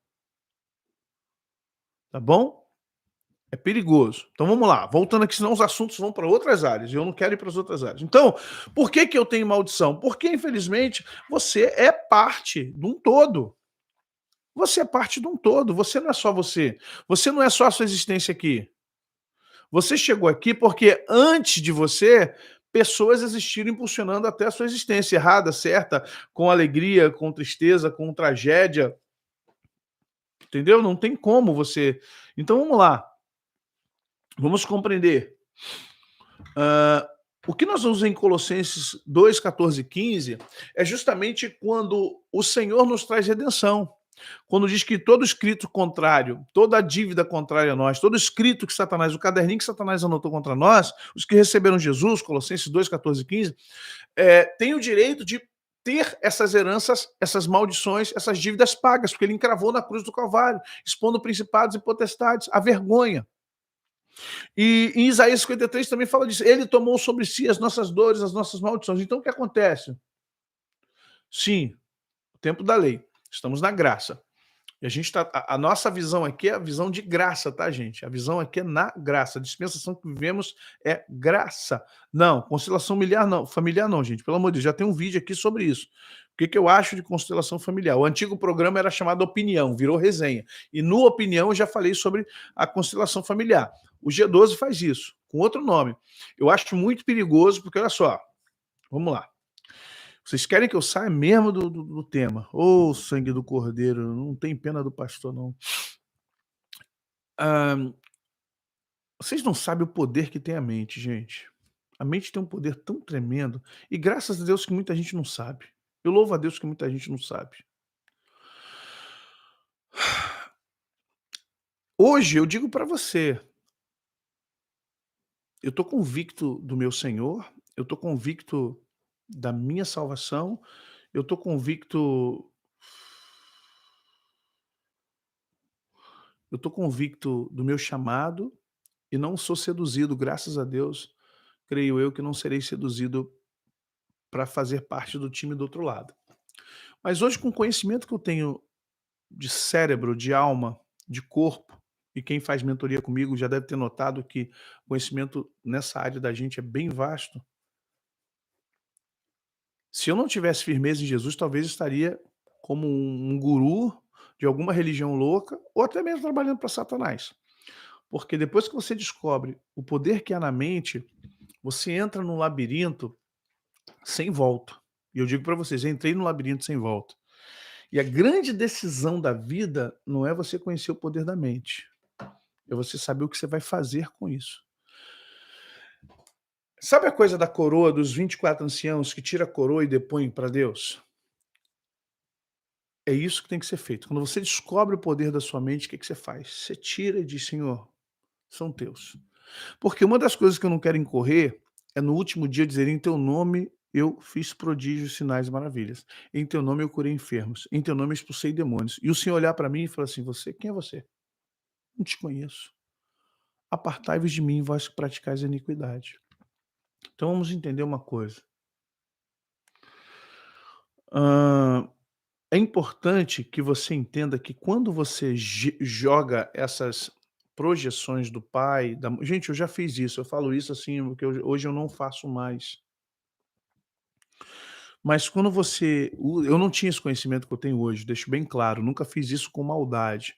Speaker 1: tá bom? É perigoso. Então vamos lá, voltando aqui, senão os assuntos vão para outras áreas, e eu não quero ir para as outras áreas. Então, por que que eu tenho maldição? Porque, infelizmente, você é parte de um todo. Você é parte de um todo, você não é só você. Você não é só a sua existência aqui. Você chegou aqui porque antes de você, pessoas existiram impulsionando até a sua existência, errada, certa, com alegria, com tristeza, com tragédia, entendeu? Não tem como você. Então vamos lá, vamos compreender. Ah, o que nós vamos em Colossenses 2, 14 e 15 é justamente quando o Senhor nos traz redenção. Quando diz que todo escrito contrário, toda dívida contrária a nós, todo escrito que Satanás, o caderninho que Satanás anotou contra nós, os que receberam Jesus, Colossenses 2, 14 e 15, têm o direito de ter essas heranças, essas maldições, essas dívidas pagas, porque ele encravou na cruz do Calvário, expondo principados e potestades, a vergonha. E em Isaías 53 também fala disso. Ele tomou sobre si as nossas dores, as nossas maldições. Então o que acontece? Sim, o tempo da lei. Estamos na graça. E a gente tá. A nossa visão aqui é a visão de graça, tá, gente? A visão aqui é na graça. A dispensação que vivemos é graça. Não, constelação familiar não, gente. Pelo amor de Deus, já tem um vídeo aqui sobre isso. O que, que eu acho de constelação familiar? O antigo programa era chamado Opinião, virou resenha. E no Opinião eu já falei sobre a constelação familiar. O G12 faz isso, com outro nome. Eu acho muito perigoso, porque olha só, vamos lá. Vocês querem que eu saia mesmo do tema? Ô, sangue do cordeiro, não tem pena do pastor, não. Ah, vocês não sabem o poder que tem a mente, gente. A mente tem um poder tão tremendo, e graças a Deus que muita gente não sabe. Eu louvo a Deus que muita gente não sabe. Hoje eu digo para você, eu tô convicto do meu Senhor, eu tô convicto da minha salvação, eu estou convicto do meu chamado e não sou seduzido, graças a Deus, creio eu que não serei seduzido para fazer parte do time do outro lado. Mas hoje, com o conhecimento que eu tenho de cérebro, de alma, de corpo, e quem faz mentoria comigo já deve ter notado que o conhecimento nessa área da gente é bem vasto. Se eu não tivesse firmeza em Jesus, talvez estaria como um guru de alguma religião louca, ou até mesmo trabalhando para Satanás. Porque depois que você descobre o poder que há na mente, você entra num labirinto sem volta. E eu digo para vocês, eu entrei no labirinto sem volta. E a grande decisão da vida não é você conhecer o poder da mente, é você saber o que você vai fazer com isso. Sabe a coisa da coroa dos 24 anciãos que tira a coroa e depõe para Deus? É isso que tem que ser feito. Quando você descobre o poder da sua mente, o que que você faz? Você tira e diz: "Senhor, são teus". Porque uma das coisas que eu não quero incorrer é no último dia dizer: "Em teu nome eu fiz prodígios, sinais e maravilhas. Em teu nome eu curei enfermos. Em teu nome eu expulsei demônios". E o Senhor olhar para mim e falar assim: "Você, quem é você? Não te conheço. Apartai-vos de mim, vós que praticais a iniquidade". Então vamos entender uma coisa. Hã, é importante que você entenda que quando você joga essas projeções do pai, da gente, eu já fiz isso, eu falo isso, assim, porque hoje eu não faço mais. Mas quando você eu não tinha esse conhecimento que eu tenho hoje, deixo bem claro, nunca fiz isso com maldade.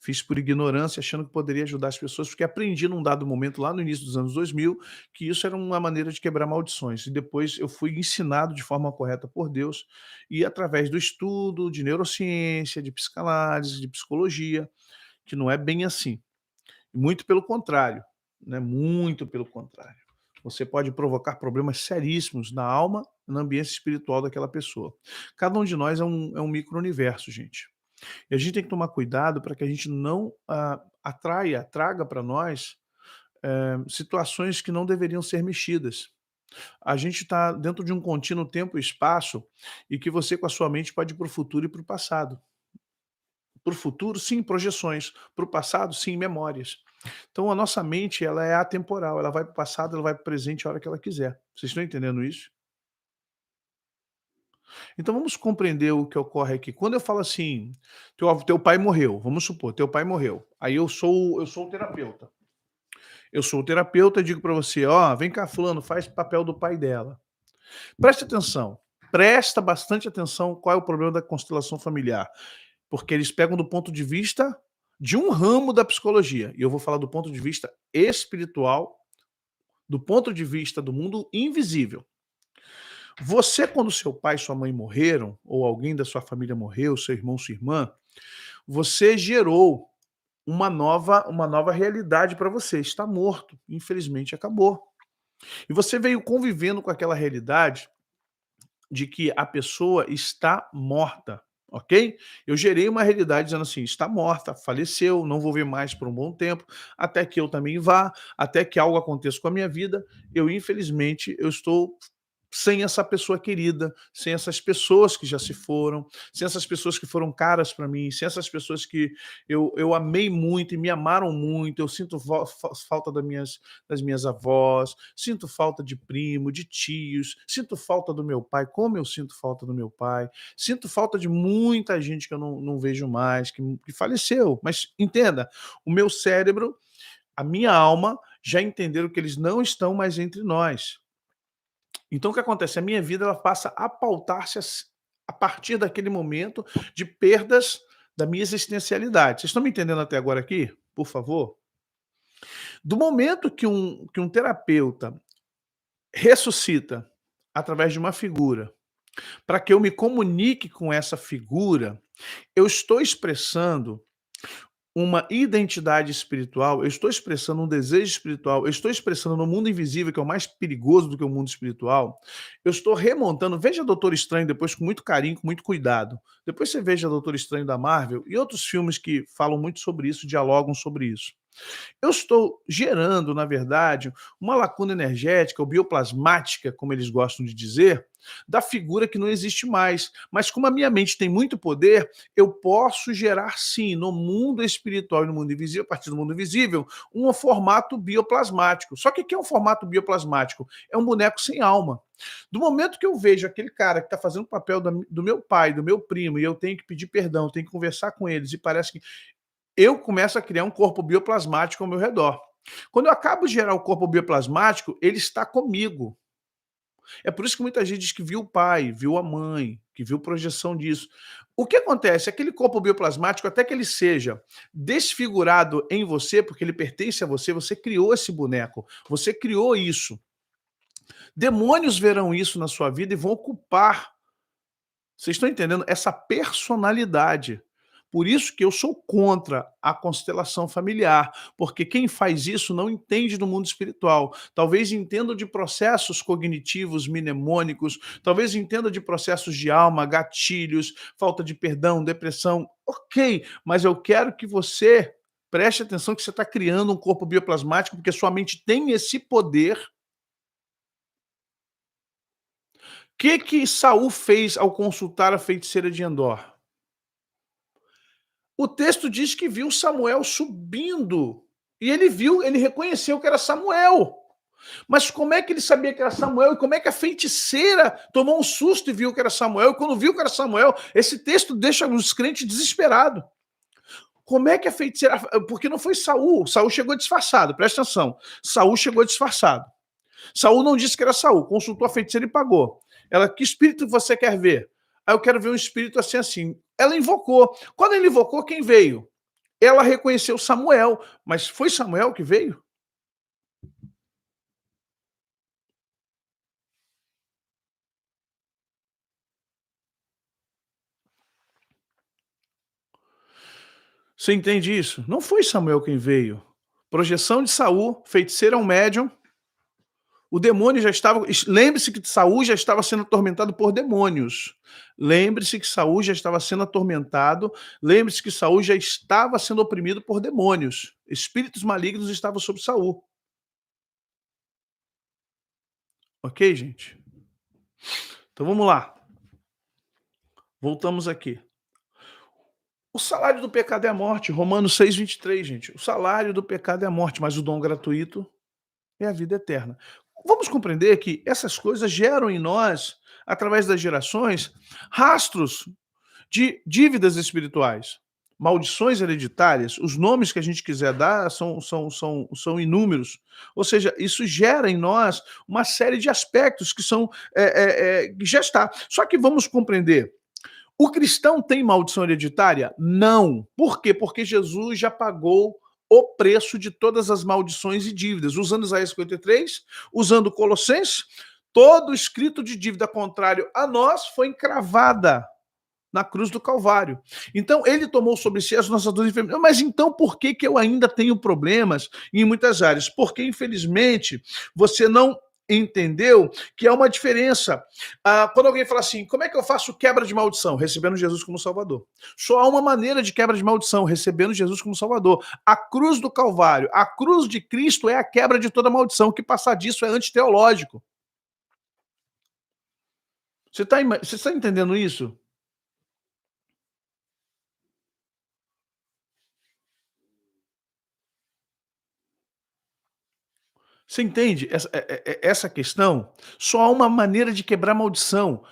Speaker 1: Fiz por ignorância, achando que poderia ajudar as pessoas, porque aprendi num dado momento, lá no início dos anos 2000, que isso era uma maneira de quebrar maldições. E depois eu fui ensinado de forma correta por Deus, e através do estudo de neurociência, de psicanálise, de psicologia, que não é bem assim. Muito pelo contrário, né, muito pelo contrário. Você pode provocar problemas seríssimos na alma e no ambiente espiritual daquela pessoa. Cada um de nós é um micro-universo, gente. E a gente tem que tomar cuidado para que a gente não, traga para nós, situações que não deveriam ser mexidas. A gente está dentro de um contínuo tempo e espaço, e que você com a sua mente pode ir para o futuro e para o passado. Para o futuro, sim, projeções. Para o passado, sim, memórias. Então a nossa mente, ela é atemporal, ela vai para o passado, ela vai para o presente a hora que ela quiser. Vocês estão entendendo isso? Então vamos compreender o que ocorre aqui. Quando eu falo assim, teu pai morreu, vamos supor, teu pai morreu. Aí eu sou o terapeuta. Eu sou o terapeuta e digo para você: "Ó, vem cá fulano, faz papel do pai dela". Preste atenção, presta bastante atenção qual é o problema da constelação familiar, porque eles pegam do ponto de vista de um ramo da psicologia, e eu vou falar do ponto de vista espiritual, do ponto de vista do mundo invisível. Você, quando seu pai e sua mãe morreram, ou alguém da sua família morreu, seu irmão, sua irmã, você gerou uma nova realidade para você. Está morto, infelizmente acabou. E você veio convivendo com aquela realidade de que a pessoa está morta, ok? Eu gerei uma realidade dizendo assim: está morta, faleceu, não vou ver mais por um bom tempo, até que eu também vá, até que algo aconteça com a minha vida. Eu, infelizmente, eu estou sem essa pessoa querida, sem essas pessoas que já se foram, sem essas pessoas que foram caras para mim, sem essas pessoas que eu amei muito e me amaram muito. Eu sinto falta das minhas avós, sinto falta de primo, de tios, sinto falta do meu pai, como eu sinto falta do meu pai, sinto falta de muita gente que eu não vejo mais, que faleceu. Mas entenda, o meu cérebro, a minha alma já entenderam que eles não estão mais entre nós. Então o que acontece? A minha vida ela passa a pautar-se a partir daquele momento de perdas da minha existencialidade. Vocês estão me entendendo até agora aqui? Por favor? Do momento que um terapeuta ressuscita através de uma figura, para que eu me comunique com essa figura, eu estou expressando uma identidade espiritual, eu estou expressando um desejo espiritual, eu estou expressando no mundo invisível, que é o mais perigoso do que o mundo espiritual, eu estou remontando. Veja Doutor Estranho depois com muito carinho, com muito cuidado. Depois você veja Doutor Estranho da Marvel e outros filmes que falam muito sobre isso, dialogam sobre isso. Eu estou gerando, na verdade, uma lacuna energética ou bioplasmática, como eles gostam de dizer, da figura que não existe mais. Mas como a minha mente tem muito poder, eu posso gerar sim, no mundo espiritual e no mundo invisível, a partir do mundo invisível, um formato bioplasmático. Só que o que é um formato bioplasmático? É um boneco sem alma. Do momento que eu vejo aquele cara que está fazendo o papel do meu pai, do meu primo, e eu tenho que pedir perdão, tenho que conversar com eles, e parece que eu começo a criar um corpo bioplasmático ao meu redor. Quando eu acabo de gerar o corpo bioplasmático, ele está comigo. É por isso que muita gente diz que viu o pai, viu a mãe, que viu projeção disso. O que acontece? Aquele corpo bioplasmático, até que ele seja desfigurado em você, porque ele pertence a você, você criou esse boneco, você criou isso. Demônios verão isso na sua vida e vão ocupar. Vocês estão entendendo? Essa personalidade. Por isso que eu sou contra a constelação familiar, porque quem faz isso não entende do mundo espiritual. Talvez entenda de processos cognitivos mnemônicos, talvez entenda de processos de alma, gatilhos, falta de perdão, depressão. Ok, mas eu quero que você preste atenção que você está criando um corpo bioplasmático, porque sua mente tem esse poder. Que Saul fez ao consultar a feiticeira de Endor? O texto diz que viu Samuel subindo. E ele viu, ele reconheceu que era Samuel. Mas como é que ele sabia que era Samuel? E como é que a feiticeira tomou um susto e viu que era Samuel? E quando viu que era Samuel, esse texto deixa os crentes desesperados. Como é que a feiticeira. Porque não foi Saul. Saul chegou disfarçado, presta atenção. Saul chegou disfarçado. Saul não disse que era Saul, consultou a feiticeira e pagou. Ela, que espírito você quer ver? Aí eu quero ver um espírito assim, assim. Ela invocou. Quando ele invocou, quem veio? Ela reconheceu Samuel, mas foi Samuel que veio? Você entende isso? Não foi Samuel quem veio. Projeção de Saul, feiticeiro é um médium. O demônio já estava. Lembre-se que Saul já estava sendo atormentado por demônios. Lembre-se que Saul já estava sendo atormentado. Lembre-se que Saul já estava sendo oprimido por demônios. Espíritos malignos estavam sobre Saul. Ok, gente? Então vamos lá. Voltamos aqui. O salário do pecado é a morte. Romanos 6:23, gente. O salário do pecado é a morte, mas o dom gratuito é a vida eterna. Vamos compreender que essas coisas geram em nós, através das gerações, rastros de dívidas espirituais, maldições hereditárias. Os nomes que a gente quiser dar são inúmeros. Ou seja, isso gera em nós uma série de aspectos que são que já está. Só que vamos compreender. O cristão tem maldição hereditária? Não. Por quê? Porque Jesus já pagou o preço de todas as maldições e dívidas. Usando Isaías 53, usando Colossenses, todo escrito de dívida contrário a nós foi encravada na cruz do Calvário. Então, ele tomou sobre si as nossas dores e enfermidades. Mas então, por que, que eu ainda tenho problemas em muitas áreas? Porque, infelizmente, você não entendeu que há uma diferença. Quando alguém fala assim, como é que eu faço quebra de maldição? Recebendo Jesus como Salvador. Só há uma maneira de quebra de maldição, recebendo Jesus como Salvador. A cruz do Calvário, a cruz de Cristo é a quebra de toda maldição. O que passar disso é antiteológico. Você está entendendo isso? Você entende essa questão? Só há uma maneira de quebrar maldição.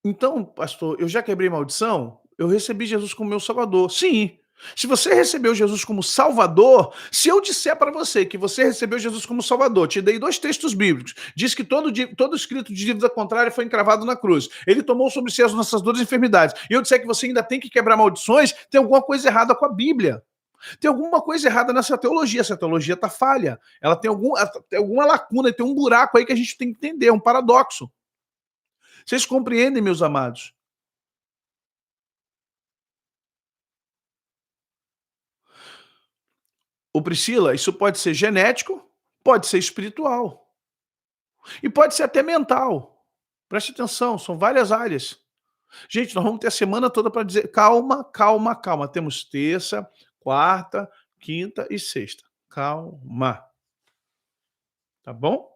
Speaker 1: Então, pastor, eu já quebrei maldição? Eu recebi Jesus como meu salvador. Sim. Se você recebeu Jesus como salvador, se eu disser para você que você recebeu Jesus como salvador, te dei dois textos bíblicos, diz que todo escrito de dívida contrária foi encravado na cruz. Ele tomou sobre si as nossas dores e enfermidades. E eu disser que você ainda tem que quebrar maldições, tem alguma coisa errada com a Bíblia. Tem alguma coisa errada nessa teologia. Essa teologia está falha. Ela tem alguma lacuna, tem um buraco aí que a gente tem que entender, é um paradoxo. Vocês compreendem, meus amados? Ô Priscila, isso pode ser genético, pode ser espiritual e pode ser até mental. Preste atenção, são várias áreas. Gente, nós vamos ter a semana toda para dizer calma, calma, calma. Temos terça, quarta, quinta e sexta. Calma, tá bom?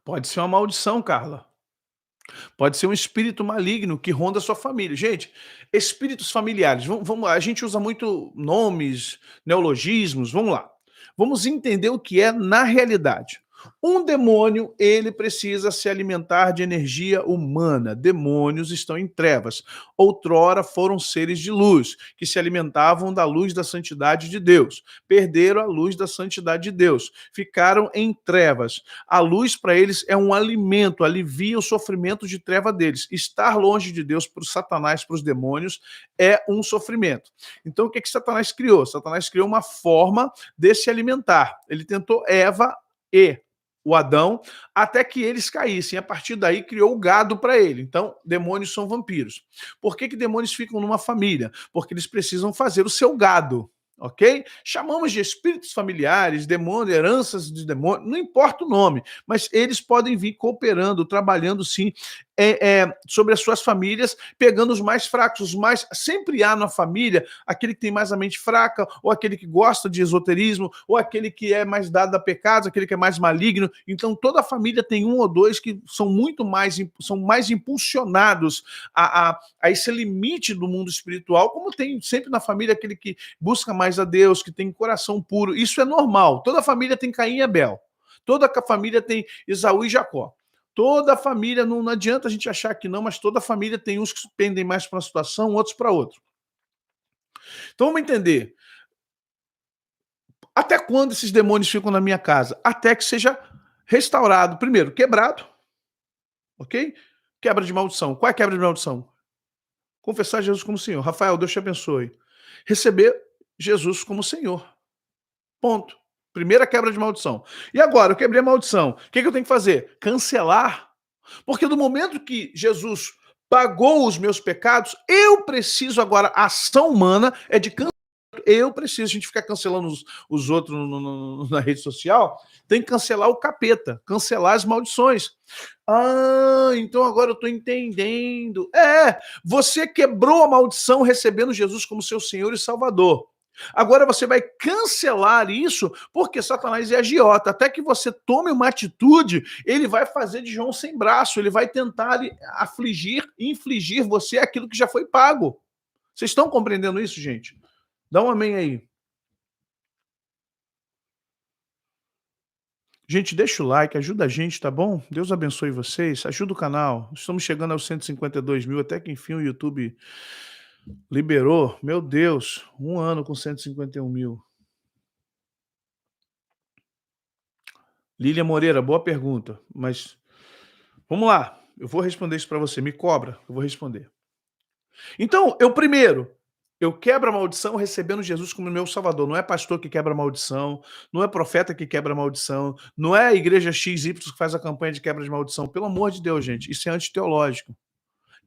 Speaker 1: Pode ser uma maldição, Carla. Pode ser um espírito maligno que ronda a sua família. Gente, espíritos familiares, a gente usa muito nomes, neologismos, vamos lá. Vamos entender o que é na realidade. Um demônio, ele precisa se alimentar de energia humana. Demônios estão em trevas. Outrora foram seres de luz, que se alimentavam da luz da santidade de Deus. Perderam a luz da santidade de Deus. Ficaram em trevas. A luz para eles é um alimento, alivia o sofrimento de treva deles. Estar longe de Deus para o Satanás, para os demônios, é um sofrimento. Então o que que Satanás criou? Satanás criou uma forma de se alimentar. Ele tentou Eva e o Adão até que eles caíssem. A partir daí criou o gado para ele. Então, demônios são vampiros. Por que que demônios ficam numa família? Porque eles precisam fazer o seu gado. Ok? Chamamos de espíritos familiares, demônios, heranças de demônios, não importa o nome, mas eles podem vir cooperando, trabalhando sim sobre as suas famílias, pegando os mais fracos, os mais. Sempre há na família aquele que tem mais a mente fraca, ou aquele que gosta de esoterismo, ou aquele que é mais dado a pecados, aquele que é mais maligno. Então, toda a família tem um ou dois que são são mais impulsionados a esse limite do mundo espiritual, como tem sempre na família aquele que busca mais a Deus, que tem coração puro. Isso é normal. Toda família tem Caim e Abel. Toda família tem Esaú e Jacó. Toda família, não adianta a gente achar que não, mas toda família tem uns que pendem mais para uma situação, outros para outra. Então vamos entender. Até quando esses demônios ficam na minha casa? Até que seja restaurado. Primeiro, quebrado, ok? Quebra de maldição. Qual é a quebra de maldição? Confessar Jesus como Senhor. Rafael, Deus te abençoe. Receber Jesus como Senhor. Ponto. Primeira quebra de maldição. E agora, eu quebrei a maldição. O que eu tenho que fazer? Cancelar. Porque do momento que Jesus pagou os meus pecados, eu preciso agora, a ação humana é de cancelar. Eu preciso, a gente ficar cancelando os outros na rede social, tem que cancelar o capeta, cancelar as maldições. Ah, então agora eu estou entendendo. Você quebrou a maldição recebendo Jesus como seu Senhor e Salvador. Agora você vai cancelar isso porque Satanás é agiota. Até que você tome uma atitude, ele vai fazer de João sem braço, ele vai tentar infligir você aquilo que já foi pago. Vocês estão compreendendo isso, gente? Dá um amém aí. Gente, deixa o like, ajuda a gente, tá bom? Deus abençoe vocês, ajuda o canal. Estamos chegando aos 152 mil, até que enfim o YouTube liberou. Meu Deus, um ano com 151 mil. Lília Moreira, boa pergunta, mas vamos lá. Eu vou responder isso para você. Me cobra, eu vou responder. Então, eu quebro a maldição recebendo Jesus como meu salvador. Não é pastor que quebra a maldição, não é profeta que quebra a maldição, não é a igreja XY que faz a campanha de quebra de maldição. Pelo amor de Deus, gente, isso é antiteológico.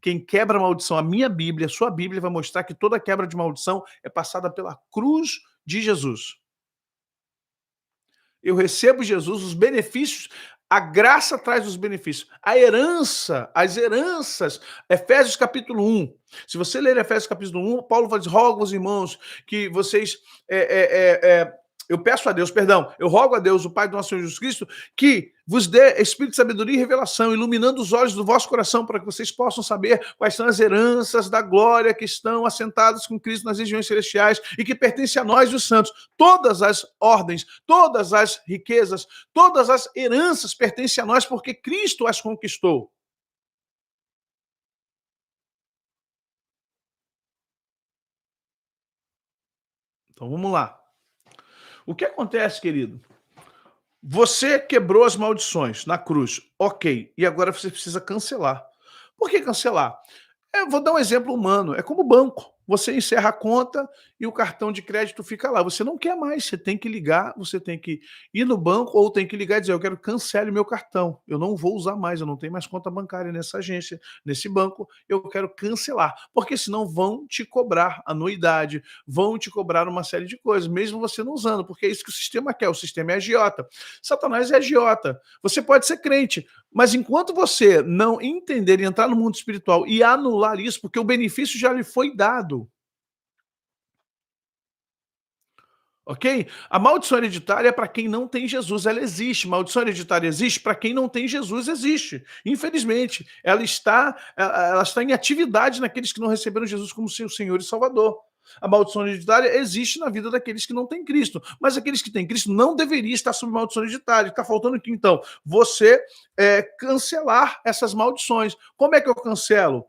Speaker 1: Quem quebra a maldição, a minha Bíblia, a sua Bíblia vai mostrar que toda quebra de maldição é passada pela cruz de Jesus. Eu recebo Jesus, os benefícios, a graça traz os benefícios. A herança, as heranças, Efésios capítulo 1. Se você ler Efésios capítulo 1, Paulo fala, rogo aos irmãos que vocês eu peço a Deus, perdão, eu rogo a Deus, o Pai do nosso Senhor Jesus Cristo, que vos dê espírito de sabedoria e revelação, iluminando os olhos do vosso coração, para que vocês possam saber quais são as heranças da glória que estão assentadas com Cristo nas regiões celestiais e que pertencem a nós, os santos. Todas as ordens, todas as riquezas, todas as heranças pertencem a nós, porque Cristo as conquistou. Então vamos lá. O que acontece, querido? Você quebrou as maldições na cruz, ok. E agora você precisa cancelar. Por que cancelar? Eu vou dar um exemplo humano. É como banco. Você encerra a conta e o cartão de crédito fica lá. Você não quer mais, você tem que ligar, você tem que ir no banco ou tem que ligar e dizer: "Eu quero que cancele o meu cartão, eu não vou usar mais, eu não tenho mais conta bancária nessa agência, nesse banco, eu quero cancelar", porque senão vão te cobrar anuidade, vão te cobrar uma série de coisas, mesmo você não usando, porque é isso que o sistema quer, o sistema é agiota. Satanás é agiota. Você pode ser crente, mas enquanto você não entender e entrar no mundo espiritual e anular isso, porque o benefício já lhe foi dado, ok? A maldição hereditária é para quem não tem Jesus, ela existe. Maldição hereditária existe para quem não tem Jesus, existe. Infelizmente, ela está em atividade naqueles que não receberam Jesus como seu Senhor e Salvador. A maldição hereditária existe na vida daqueles que não têm Cristo, mas aqueles que têm Cristo não deveriam estar sob maldição hereditária. Está faltando aqui, então, você cancelar essas maldições. Como é que eu cancelo?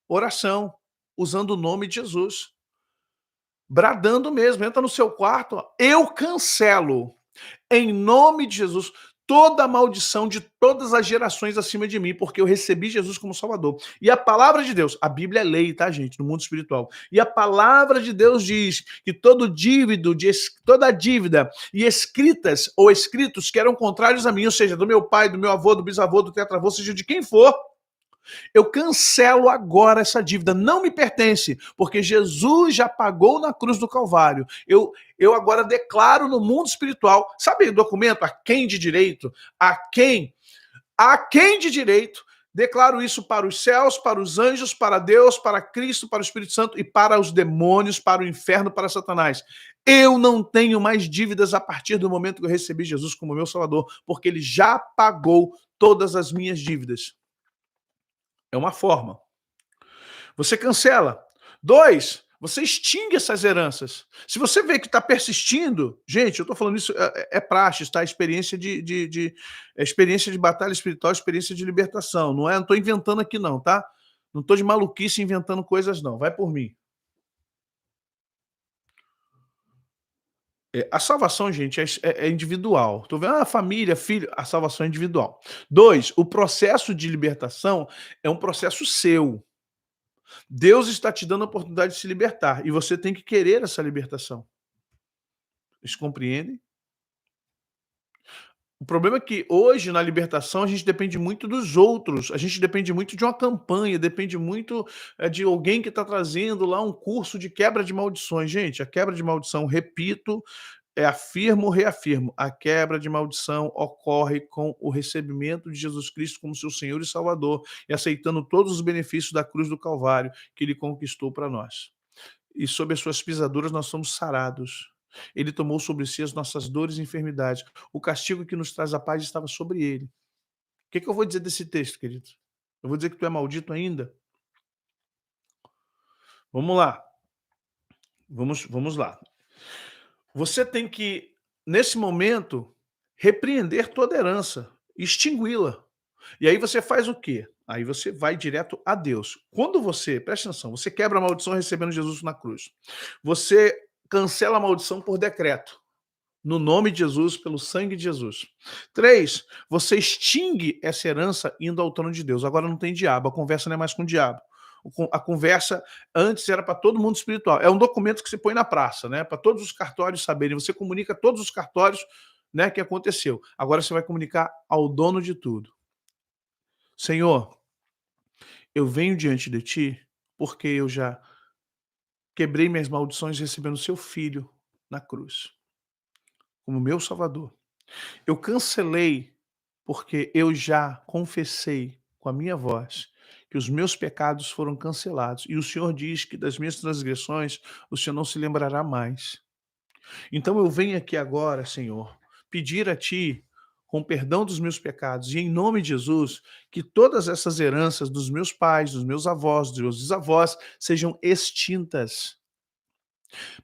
Speaker 1: Oração, usando o nome de Jesus. Bradando mesmo, entra no seu quarto, ó, eu cancelo, em nome de Jesus, toda a maldição de todas as gerações acima de mim, porque eu recebi Jesus como Salvador. E a palavra de Deus, a Bíblia é lei, tá, gente, no mundo espiritual. E a palavra de Deus diz que toda dívida e escritas ou escritos que eram contrários a mim, ou seja, do meu pai, do meu avô, do bisavô, do tetravô, seja de quem for, eu cancelo agora essa dívida, não me pertence, porque Jesus já pagou na cruz do Calvário. Eu agora declaro no mundo espiritual, sabe o documento, a quem de direito? A quem? A quem de direito? Declaro isso para os céus, para os anjos, para Deus, para Cristo, para o Espírito Santo e para os demônios, para o inferno, para Satanás. Eu não tenho mais dívidas a partir do momento que eu recebi Jesus como meu Salvador, porque ele já pagou todas as minhas dívidas. É uma forma. Você cancela. 2, você extingue essas heranças. Se você vê que está persistindo, gente, eu estou falando isso, é praxe, tá? Experiência de batalha espiritual, experiência de libertação. Não estou inventando aqui não, tá? Não estou de maluquice inventando coisas não, vai por mim. A salvação, gente, é individual. Tô vendo, família, filho, a salvação é individual. 2, o processo de libertação é um processo seu. Deus está te dando a oportunidade de se libertar e você tem que querer essa libertação. Vocês compreendem? O problema é que hoje, na libertação, a gente depende muito dos outros, a gente depende muito de uma campanha, depende muito de alguém que está trazendo lá um curso de quebra de maldições. Gente, a quebra de maldição, repito, afirmo, reafirmo, a quebra de maldição ocorre com o recebimento de Jesus Cristo como seu Senhor e Salvador e aceitando todos os benefícios da cruz do Calvário que ele conquistou para nós. E sob as suas pisaduras nós somos sarados. Ele tomou sobre si as nossas dores e enfermidades. O castigo que nos traz a paz estava sobre ele. O que eu vou dizer desse texto, querido? Eu vou dizer que tu é maldito ainda? Vamos lá. Vamos lá. Você tem que, nesse momento, repreender toda herança, extingui-la. E aí você faz o quê? Aí você vai direto a Deus. Quando você, presta atenção, você quebra a maldição recebendo Jesus na cruz. Você cancela a maldição por decreto, no nome de Jesus, pelo sangue de Jesus. 3, você extingue essa herança indo ao trono de Deus. Agora não tem diabo, a conversa não é mais com o diabo. A conversa antes era para todo mundo espiritual. É um documento que você põe na praça, né? Para todos os cartórios saberem. Você comunica a todos os cartórios, né, que aconteceu. Agora você vai comunicar ao dono de tudo. Senhor, eu venho diante de ti porque eu já quebrei minhas maldições recebendo seu filho na cruz, como meu salvador. Eu cancelei porque eu já confessei com a minha voz que os meus pecados foram cancelados. E o Senhor diz que das minhas transgressões o Senhor não se lembrará mais. Então eu venho aqui agora, Senhor, pedir a Ti, com perdão dos meus pecados, e em nome de Jesus, que todas essas heranças dos meus pais, dos meus avós, dos meus bisavós, sejam extintas.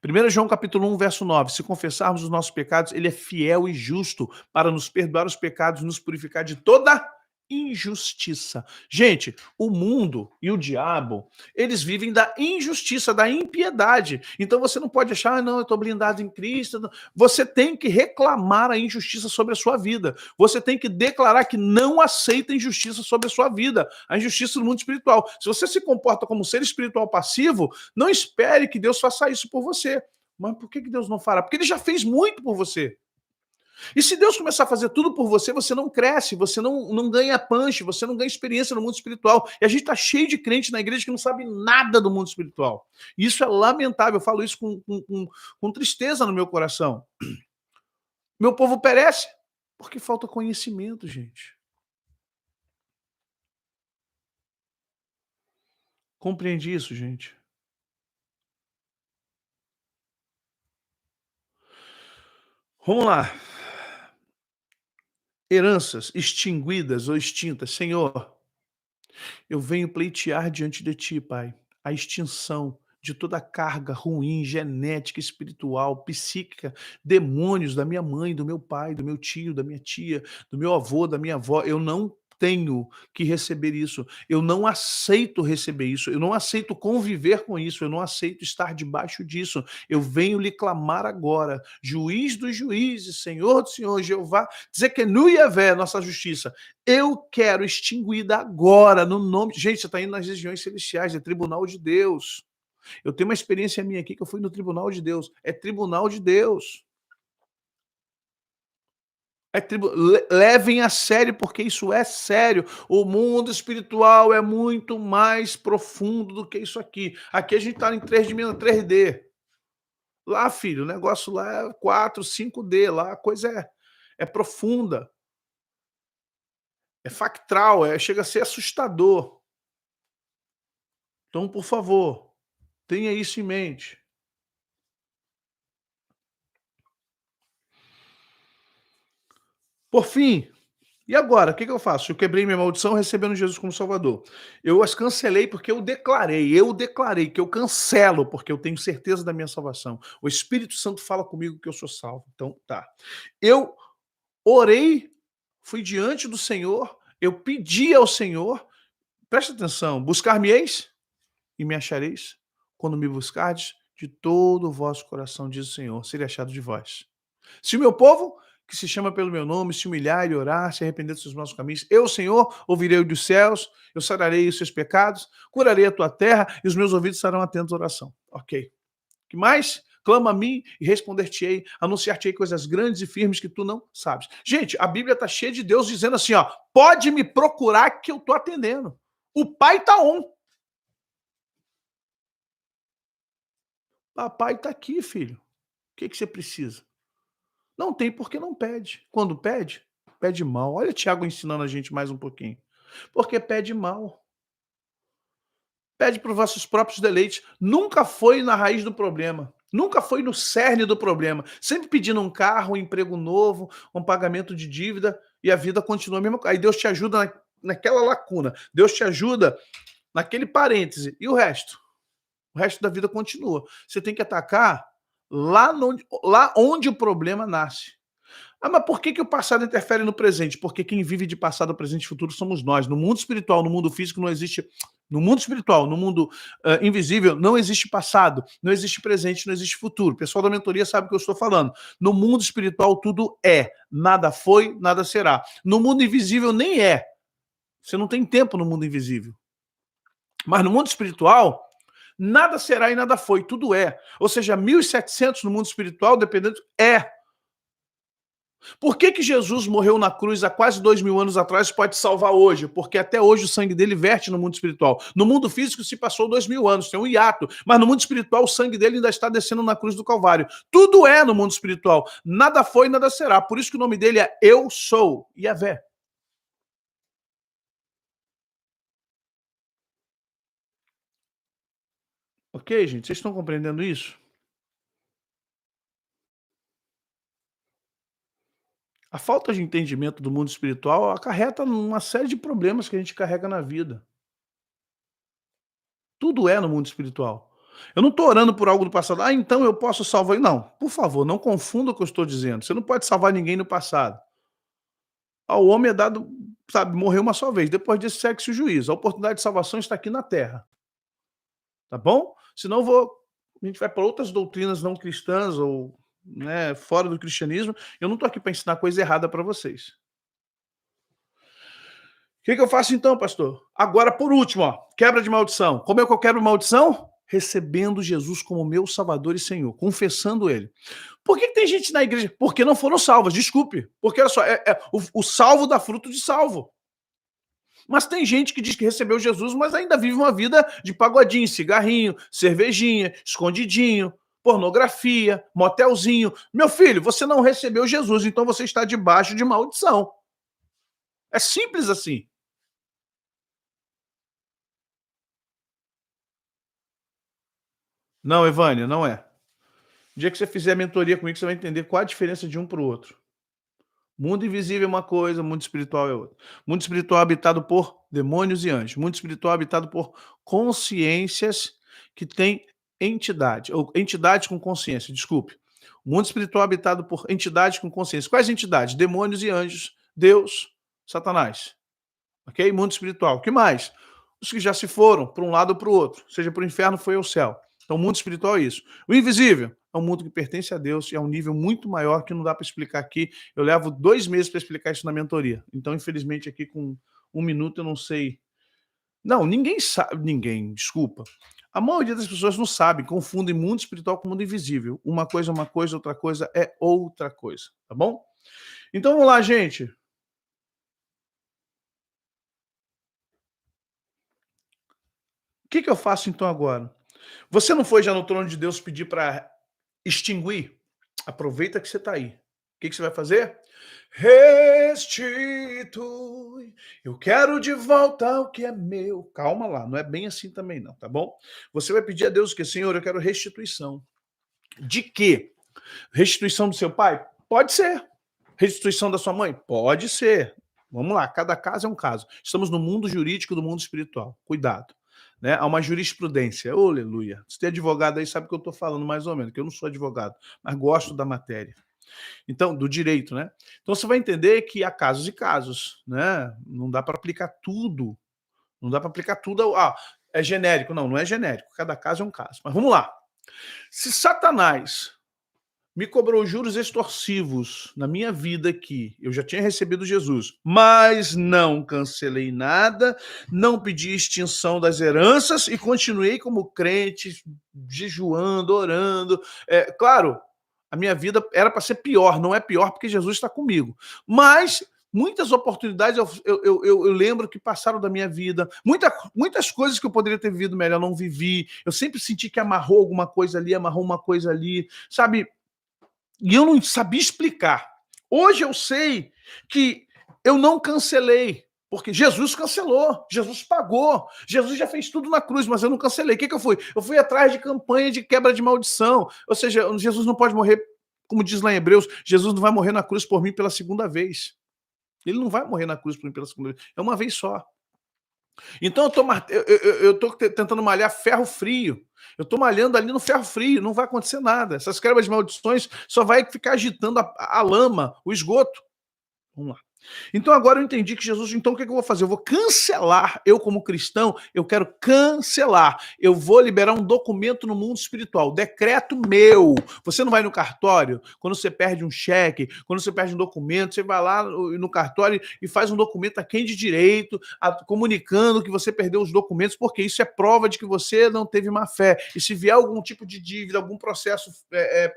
Speaker 1: 1 João capítulo 1, verso 9, se confessarmos os nossos pecados, ele é fiel e justo para nos perdoar os pecados e nos purificar de toda injustiça. Gente, o mundo e o diabo, eles vivem da injustiça, da impiedade. Então você não pode achar, não, eu estou blindado em Cristo. Você tem que reclamar a injustiça sobre a sua vida. Você tem que declarar que não aceita injustiça sobre a sua vida, a injustiça no mundo espiritual. Se você se comporta como um ser espiritual passivo, não espere que Deus faça isso por você. Mas por que Deus não fará? Porque ele já fez muito por você. E se Deus começar a fazer tudo por você, você não cresce, você não ganha punch, você não ganha experiência no mundo espiritual. E a gente está cheio de crente na igreja que não sabe nada do mundo espiritual. E isso é lamentável, eu falo isso com tristeza no meu coração. Meu povo perece porque falta conhecimento, gente. Compreende isso, gente? Vamos lá. Heranças extinguidas ou extintas. Senhor, eu venho pleitear diante de ti, Pai, a extinção de toda a carga ruim, genética, espiritual, psíquica, demônios da minha mãe, do meu pai, do meu tio, da minha tia, do meu avô, da minha avó. Eu não tenho que receber isso. Eu não aceito receber isso. Eu não aceito conviver com isso. Eu não aceito estar debaixo disso. Eu venho lhe clamar agora, juiz dos juízes, Senhor do Senhor, Jeová, dizer que nu Yahvé, nossa justiça. Eu quero extinguida agora, no nome. Gente, você está indo nas regiões celestiais, é tribunal de Deus. Eu tenho uma experiência minha aqui que eu fui no tribunal de Deus. É tribunal de Deus. Levem a sério, porque isso é sério. O mundo espiritual é muito mais profundo do que isso aqui. Aqui a gente está em 3D. Lá, filho, o negócio lá é 4, 5D. Lá a coisa é profunda, é factual, chega a ser assustador. Então, por favor, tenha isso em mente. Por fim, e agora? O que eu faço? Eu quebrei minha maldição recebendo Jesus como Salvador. Eu as cancelei porque eu declarei que eu cancelo, porque eu tenho certeza da minha salvação. O Espírito Santo fala comigo que eu sou salvo. Então, tá. Eu orei, fui diante do Senhor, eu pedi ao Senhor, presta atenção, buscar-me-eis e me achareis, quando me buscardes de todo o vosso coração, diz o Senhor, serei achado de vós. Se o meu povo, que se chama pelo meu nome, se humilhar e orar, se arrepender dos seus maus caminhos, eu, Senhor, ouvirei dos céus, eu sararei os seus pecados, curarei a tua terra e os meus ouvidos estarão atentos à oração. Ok. Que mais? Clama a mim e responder-te-ei, anunciar-te-ei coisas grandes e firmes que tu não sabes. Gente, a Bíblia está cheia de Deus dizendo assim, ó, pode me procurar que eu estou atendendo. O Pai está on. Papai está aqui, filho. O que você precisa? Não tem porque não pede. Quando pede, pede mal. Olha Tiago ensinando a gente mais um pouquinho. Porque pede mal. Pede para os vossos próprios deleites. Nunca foi na raiz do problema. Nunca foi no cerne do problema. Sempre pedindo um carro, um emprego novo, um pagamento de dívida e a vida continua a mesma coisa. Aí Deus te ajuda naquela lacuna. Deus te ajuda naquele parêntese. E o resto? O resto da vida continua. Você tem que atacar lá onde o problema nasce. Ah, mas por que o passado interfere no presente? Porque quem vive de passado, presente e futuro somos nós. No mundo espiritual, no mundo físico, não existe. No mundo espiritual, no mundo invisível, não existe passado, não existe presente, não existe futuro. O pessoal da mentoria sabe o que eu estou falando. No mundo espiritual, tudo é. Nada foi, nada será. No mundo invisível, nem é. Você não tem tempo no mundo invisível. Mas no mundo espiritual, nada será e nada foi, tudo é. Ou seja, 1700 no mundo espiritual, dependendo, é. Por que Jesus morreu na cruz há quase 2000 anos atrás e pode salvar hoje? Porque até hoje o sangue dele verte no mundo espiritual. No mundo físico se passou 2000 anos, tem um hiato, mas no mundo espiritual o sangue dele ainda está descendo na cruz do Calvário. Tudo é no mundo espiritual. Nada foi, nada será. Por isso que o nome dele é Eu Sou, Yahvé. Ok, gente? Vocês estão compreendendo isso? A falta de entendimento do mundo espiritual acarreta uma série de problemas que a gente carrega na vida. Tudo é no mundo espiritual. Eu não estou orando por algo do passado. Ah, então eu posso salvar. Não, por favor, não confunda o que eu estou dizendo. Você não pode salvar ninguém no passado. Ao homem é dado, sabe, morreu uma só vez. Depois disso, segue-se o juízo. A oportunidade de salvação está aqui na terra. Tá bom? Senão a gente vai para outras doutrinas não cristãs ou fora do cristianismo. Eu não estou aqui para ensinar coisa errada para vocês. O que eu faço então, pastor? Agora, por último, ó, quebra de maldição. Como é que eu quebro maldição? recebendo Jesus como meu Salvador e Senhor, confessando Ele. Por que tem gente na igreja? Porque não foram salvas, desculpe. Porque olha só, o salvo dá fruto de salvo. Mas tem gente que diz que recebeu Jesus, mas ainda vive uma vida de pagodinho, cigarrinho, cervejinha, escondidinho, pornografia, motelzinho. Meu filho, você não recebeu Jesus, então você está debaixo de maldição. É simples assim. Não, Evânia, não é. O dia que você fizer a mentoria comigo, você vai entender qual a diferença de um para o outro. Mundo invisível é uma coisa, mundo espiritual é outra. Mundo espiritual é habitado por demônios e anjos. Mundo espiritual é habitado por consciências que têm entidade, ou entidades com consciência, desculpe. O mundo espiritual é habitado por entidades com consciência. Quais entidades? Demônios e anjos, Deus, Satanás. Ok? Mundo espiritual. O que mais? Os que já se foram para um lado ou para o outro, seja para o inferno, foi ao céu. Então, o mundo espiritual é isso. O invisível é um mundo que pertence a Deus e é um nível muito maior que não dá para explicar aqui. Eu levo 2 meses para explicar isso na mentoria. Então, infelizmente, aqui com 1 minuto eu não sei. Não, ninguém sabe. Ninguém, desculpa. A maioria das pessoas não sabe, confundem mundo espiritual com mundo invisível. Uma coisa é uma coisa, outra coisa é outra coisa. Tá bom? Então, vamos lá, gente. O que eu faço então agora? Você não foi já no trono de Deus pedir para extinguir? Aproveita que você está aí. O que você vai fazer? Restitui, eu quero de volta o que é meu. Calma lá, não é bem assim também não, tá bom? Você vai pedir a Deus o que? Senhor, eu quero restituição. De quê? Restituição do seu pai? Pode ser. Restituição da sua mãe? Pode ser. Vamos lá, cada caso é um caso. Estamos no mundo jurídico do mundo espiritual. Cuidado. Né? Há uma jurisprudência. Oh, aleluia. Se tem advogado aí, sabe o que eu estou falando mais ou menos, que eu não sou advogado, mas gosto da matéria. Então, do direito, né? Então você vai entender que há casos e casos, né? Não dá para aplicar tudo. Não dá para aplicar tudo. É genérico. Não, não é genérico. Cada caso é um caso. Mas vamos lá. Se Satanás me cobrou juros extorsivos na minha vida aqui. Eu já tinha recebido Jesus, mas não cancelei nada, não pedi extinção das heranças e continuei como crente, jejuando, orando. Claro, a minha vida era para ser pior, não é pior porque Jesus está comigo. Mas muitas oportunidades eu lembro que passaram da minha vida. Muitas coisas que eu poderia ter vivido melhor, não vivi. Eu sempre senti que amarrou alguma coisa ali, amarrou uma coisa ali. Sabe, e eu não sabia explicar. Hoje eu sei que eu não cancelei, porque Jesus cancelou, Jesus pagou, Jesus já fez tudo na cruz, mas eu não cancelei. O que eu fui? Eu fui atrás de campanha de quebra de maldição. Ou seja, Jesus não pode morrer, como diz lá em Hebreus, Jesus não vai morrer na cruz por mim pela segunda vez. Ele não vai morrer na cruz por mim pela segunda vez. É uma vez só. Então eu estou tentando malhar ferro frio. Eu estou malhando ali no ferro frio, não vai acontecer nada. Essas quebras de maldições só vai ficar agitando a lama, o esgoto. Vamos lá. Então agora eu entendi que Jesus, então o que eu vou fazer? Eu vou cancelar, eu como cristão, eu quero cancelar. Eu vou liberar um documento no mundo espiritual, decreto meu. Você não vai no cartório, quando você perde um cheque, quando você perde um documento, você vai lá no cartório e faz um documento a quem de direito, comunicando que você perdeu os documentos, porque isso é prova de que você não teve má fé. E se vier algum tipo de dívida, algum processo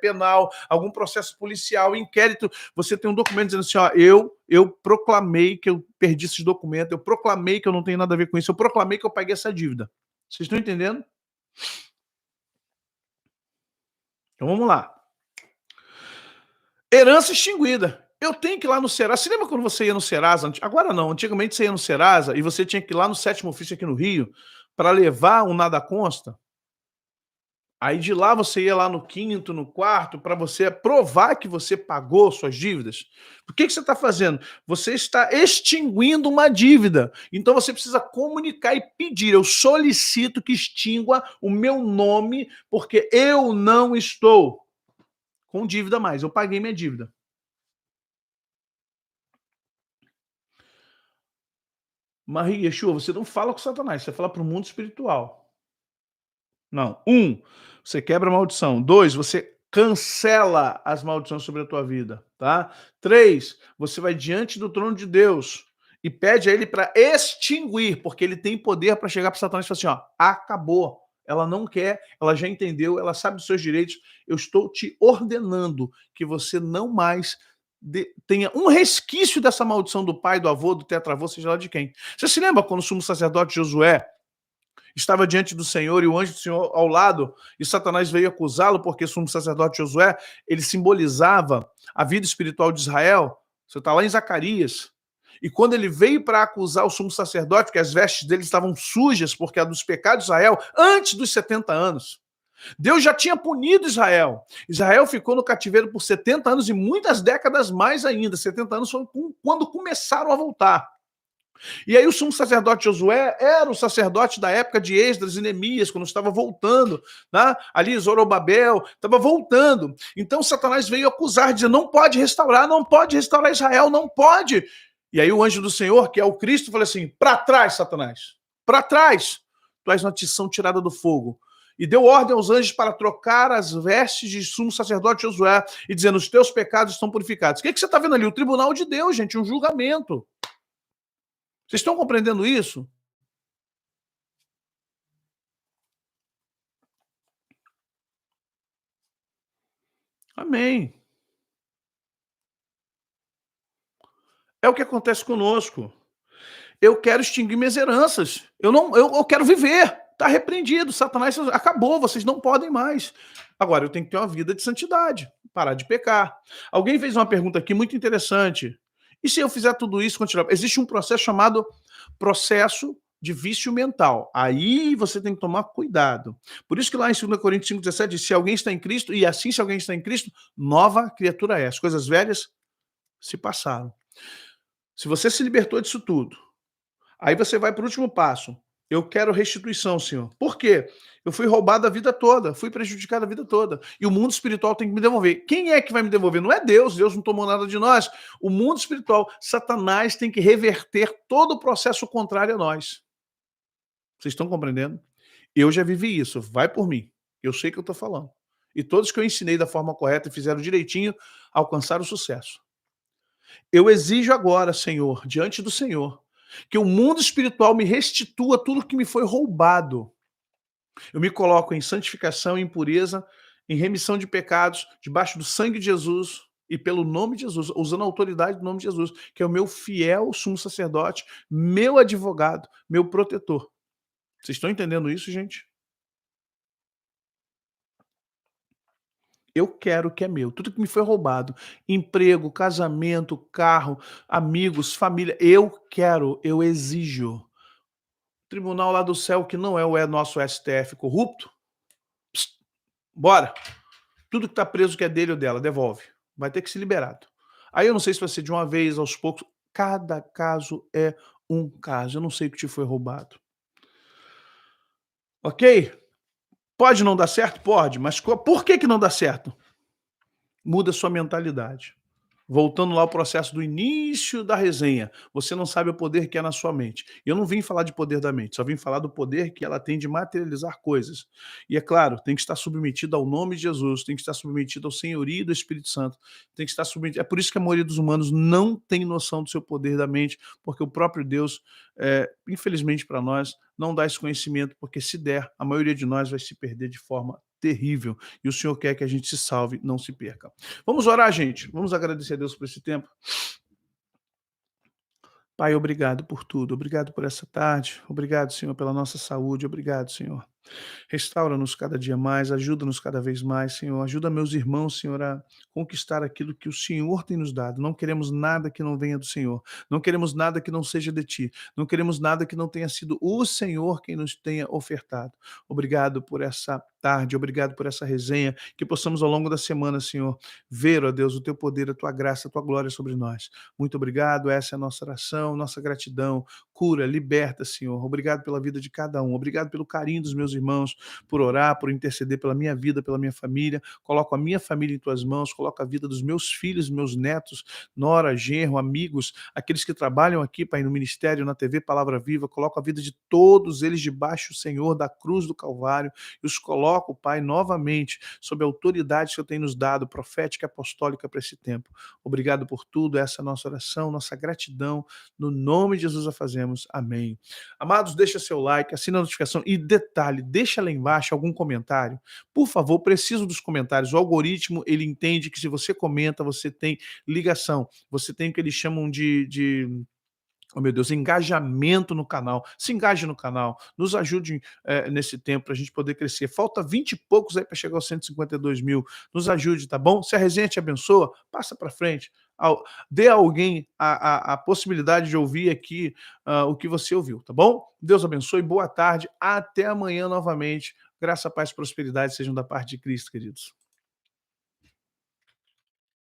Speaker 1: penal, algum processo policial, inquérito, você tem um documento dizendo assim, ó, eu proclamei que eu perdi esses documentos, eu proclamei que eu não tenho nada a ver com isso, eu proclamei que eu paguei essa dívida. Vocês estão entendendo? Então vamos lá. Herança extinguida. Eu tenho que ir lá no Serasa. Você lembra quando você ia no Serasa? Agora não, antigamente você ia no Serasa e você tinha que ir lá no 7º ofício aqui no Rio para levar um nada consta? Aí de lá você ia lá no 5º, no 4º, para você provar que você pagou suas dívidas. O que você está fazendo? Você está extinguindo uma dívida. Então você precisa comunicar e pedir. Eu solicito que extingua o meu nome, porque eu não estou com dívida mais. Eu paguei minha dívida. Maria, Yeshua, você não fala com Satanás, você fala para o mundo espiritual. Não. 1, você quebra a maldição. 2, você cancela as maldições sobre a tua vida, tá? 3, você vai diante do trono de Deus e pede a ele para extinguir, porque ele tem poder para chegar para Satanás e falar assim, ó, acabou. ela não quer, ela já entendeu, ela sabe dos seus direitos. Eu estou te ordenando que você não mais tenha um resquício dessa maldição do pai, do avô, do tetravô, seja lá de quem. Você se lembra quando o sumo sacerdote Josué estava diante do Senhor e o anjo do Senhor ao lado, e Satanás veio acusá-lo, porque o sumo sacerdote Josué, ele simbolizava a vida espiritual de Israel? Você está lá em Zacarias. E quando ele veio para acusar o sumo sacerdote, que as vestes dele estavam sujas, porque é dos pecados de Israel, antes dos 70 anos. Deus já tinha punido Israel. Israel ficou no cativeiro por 70 anos e muitas décadas mais ainda. 70 anos foi quando começaram a voltar. E aí o sumo sacerdote Josué era o sacerdote da época de Esdras e Neemias, quando estava voltando, né? Ali Zorobabel, estava voltando. Então Satanás veio acusar, dizendo, não pode restaurar Israel, não pode. E aí o anjo do Senhor, que é o Cristo, falou assim, para trás, Satanás, para trás, tu és uma tição tirada do fogo. E deu ordem aos anjos para trocar as vestes de sumo sacerdote Josué e dizendo, os teus pecados estão purificados. O que você está vendo ali? O tribunal de Deus, gente, um julgamento. Vocês estão compreendendo isso? Amém. É o que acontece conosco. Eu quero extinguir minhas heranças. Eu quero viver. Está repreendido. Satanás acabou. Vocês não podem mais. Agora, eu tenho que ter uma vida de santidade. Parar de pecar. Alguém fez uma pergunta aqui muito interessante. E se eu fizer tudo isso, continuar? Existe um processo chamado processo de vício mental. Aí você tem que tomar cuidado. Por isso que lá em 2 Coríntios 5,17 diz, se alguém está em Cristo, e assim se alguém está em Cristo, nova criatura é. As coisas velhas se passaram. Se você se libertou disso tudo, aí você vai para o último passo. Eu quero restituição, Senhor. Por quê? Eu fui roubado a vida toda, fui prejudicado a vida toda. E o mundo espiritual tem que me devolver. Quem é que vai me devolver? Não é Deus, Deus não tomou nada de nós. O mundo espiritual, Satanás tem que reverter todo o processo contrário a nós. Vocês estão compreendendo? Eu já vivi isso, vai por mim. Eu sei o que eu estou falando. E todos que eu ensinei da forma correta e fizeram direitinho, alcançaram o sucesso. Eu exijo agora, Senhor, diante do Senhor, que o mundo espiritual me restitua tudo que me foi roubado. Eu me coloco em santificação, em pureza, em remissão de pecados, debaixo do sangue de Jesus e pelo nome de Jesus, usando a autoridade do nome de Jesus, que é o meu fiel sumo sacerdote, meu advogado, meu protetor. Vocês estão entendendo isso, gente? Eu quero o que é meu, tudo que me foi roubado, emprego, casamento, carro, amigos, família, eu quero, eu exijo. Tribunal lá do céu que não é o nosso STF corrupto, pss, bora. Tudo que está preso que é dele ou dela, devolve. Vai ter que ser liberado. Aí eu não sei se vai ser de uma vez, aos poucos. Cada caso é um caso. Eu não sei o que te foi roubado. Ok? Pode não dar certo? Pode. Mas por que não dá certo? Muda a sua mentalidade. Voltando lá ao processo do início da resenha, você não sabe o poder que é na sua mente. Eu não vim falar de poder da mente, só vim falar do poder que ela tem de materializar coisas. E é claro, tem que estar submetido ao nome de Jesus, tem que estar submetido ao senhorio do Espírito Santo, tem que estar submetido. É por isso que a maioria dos humanos não tem noção do seu poder da mente, porque o próprio Deus, infelizmente para nós, não dá esse conhecimento, porque se der, a maioria de nós vai se perder de forma terrível. E o Senhor quer que a gente se salve, não se perca. Vamos orar, gente. Vamos agradecer a Deus por esse tempo. Pai, obrigado por tudo. Obrigado por essa tarde. Obrigado, Senhor, pela nossa saúde. Obrigado, Senhor. Restaura-nos cada dia mais, ajuda-nos cada vez mais, Senhor. Ajuda meus irmãos, Senhor, a conquistar aquilo que o Senhor tem nos dado. Não queremos nada que não venha do Senhor. Não queremos nada que não seja de Ti. Não queremos nada que não tenha sido o Senhor quem nos tenha ofertado. Obrigado por essa tarde, obrigado por essa resenha, que possamos ao longo da semana, Senhor, ver, ó Deus, o Teu poder, a Tua graça, a Tua glória sobre nós. Muito obrigado, essa é a nossa oração, nossa gratidão. Cura, liberta, Senhor. Obrigado pela vida de cada um. Obrigado pelo carinho dos meus irmãos, por orar, por interceder pela minha vida, pela minha família. Coloco a minha família em tuas mãos, coloco a vida dos meus filhos, meus netos, nora, genro, amigos, aqueles que trabalham aqui, Pai, no ministério, na TV Palavra Viva. Coloco a vida de todos eles debaixo, Senhor, da cruz do Calvário e os coloco, Pai, novamente sob a autoridade que eu tenho nos dado, profética e apostólica para esse tempo. Obrigado por tudo, essa é a nossa oração, nossa gratidão. No nome de Jesus a fazemos. cremos. Amém. Amados, deixa seu like, assina a notificação e detalhe, deixa lá embaixo algum comentário. Por favor, preciso dos comentários. O algoritmo, ele entende que se você comenta, você tem ligação, você tem o que eles chamam de oh meu Deus, engajamento no canal. Se engaje no canal, nos ajude nesse tempo para a gente poder crescer. Falta 20 e poucos aí para chegar aos 152.000. Nos ajude, tá bom? Se a resenha te abençoa, passa para frente. Dê a alguém a possibilidade de ouvir aqui o que você ouviu, tá bom? Deus abençoe, boa tarde, até amanhã novamente. Graça, paz e prosperidade sejam da parte de Cristo, queridos.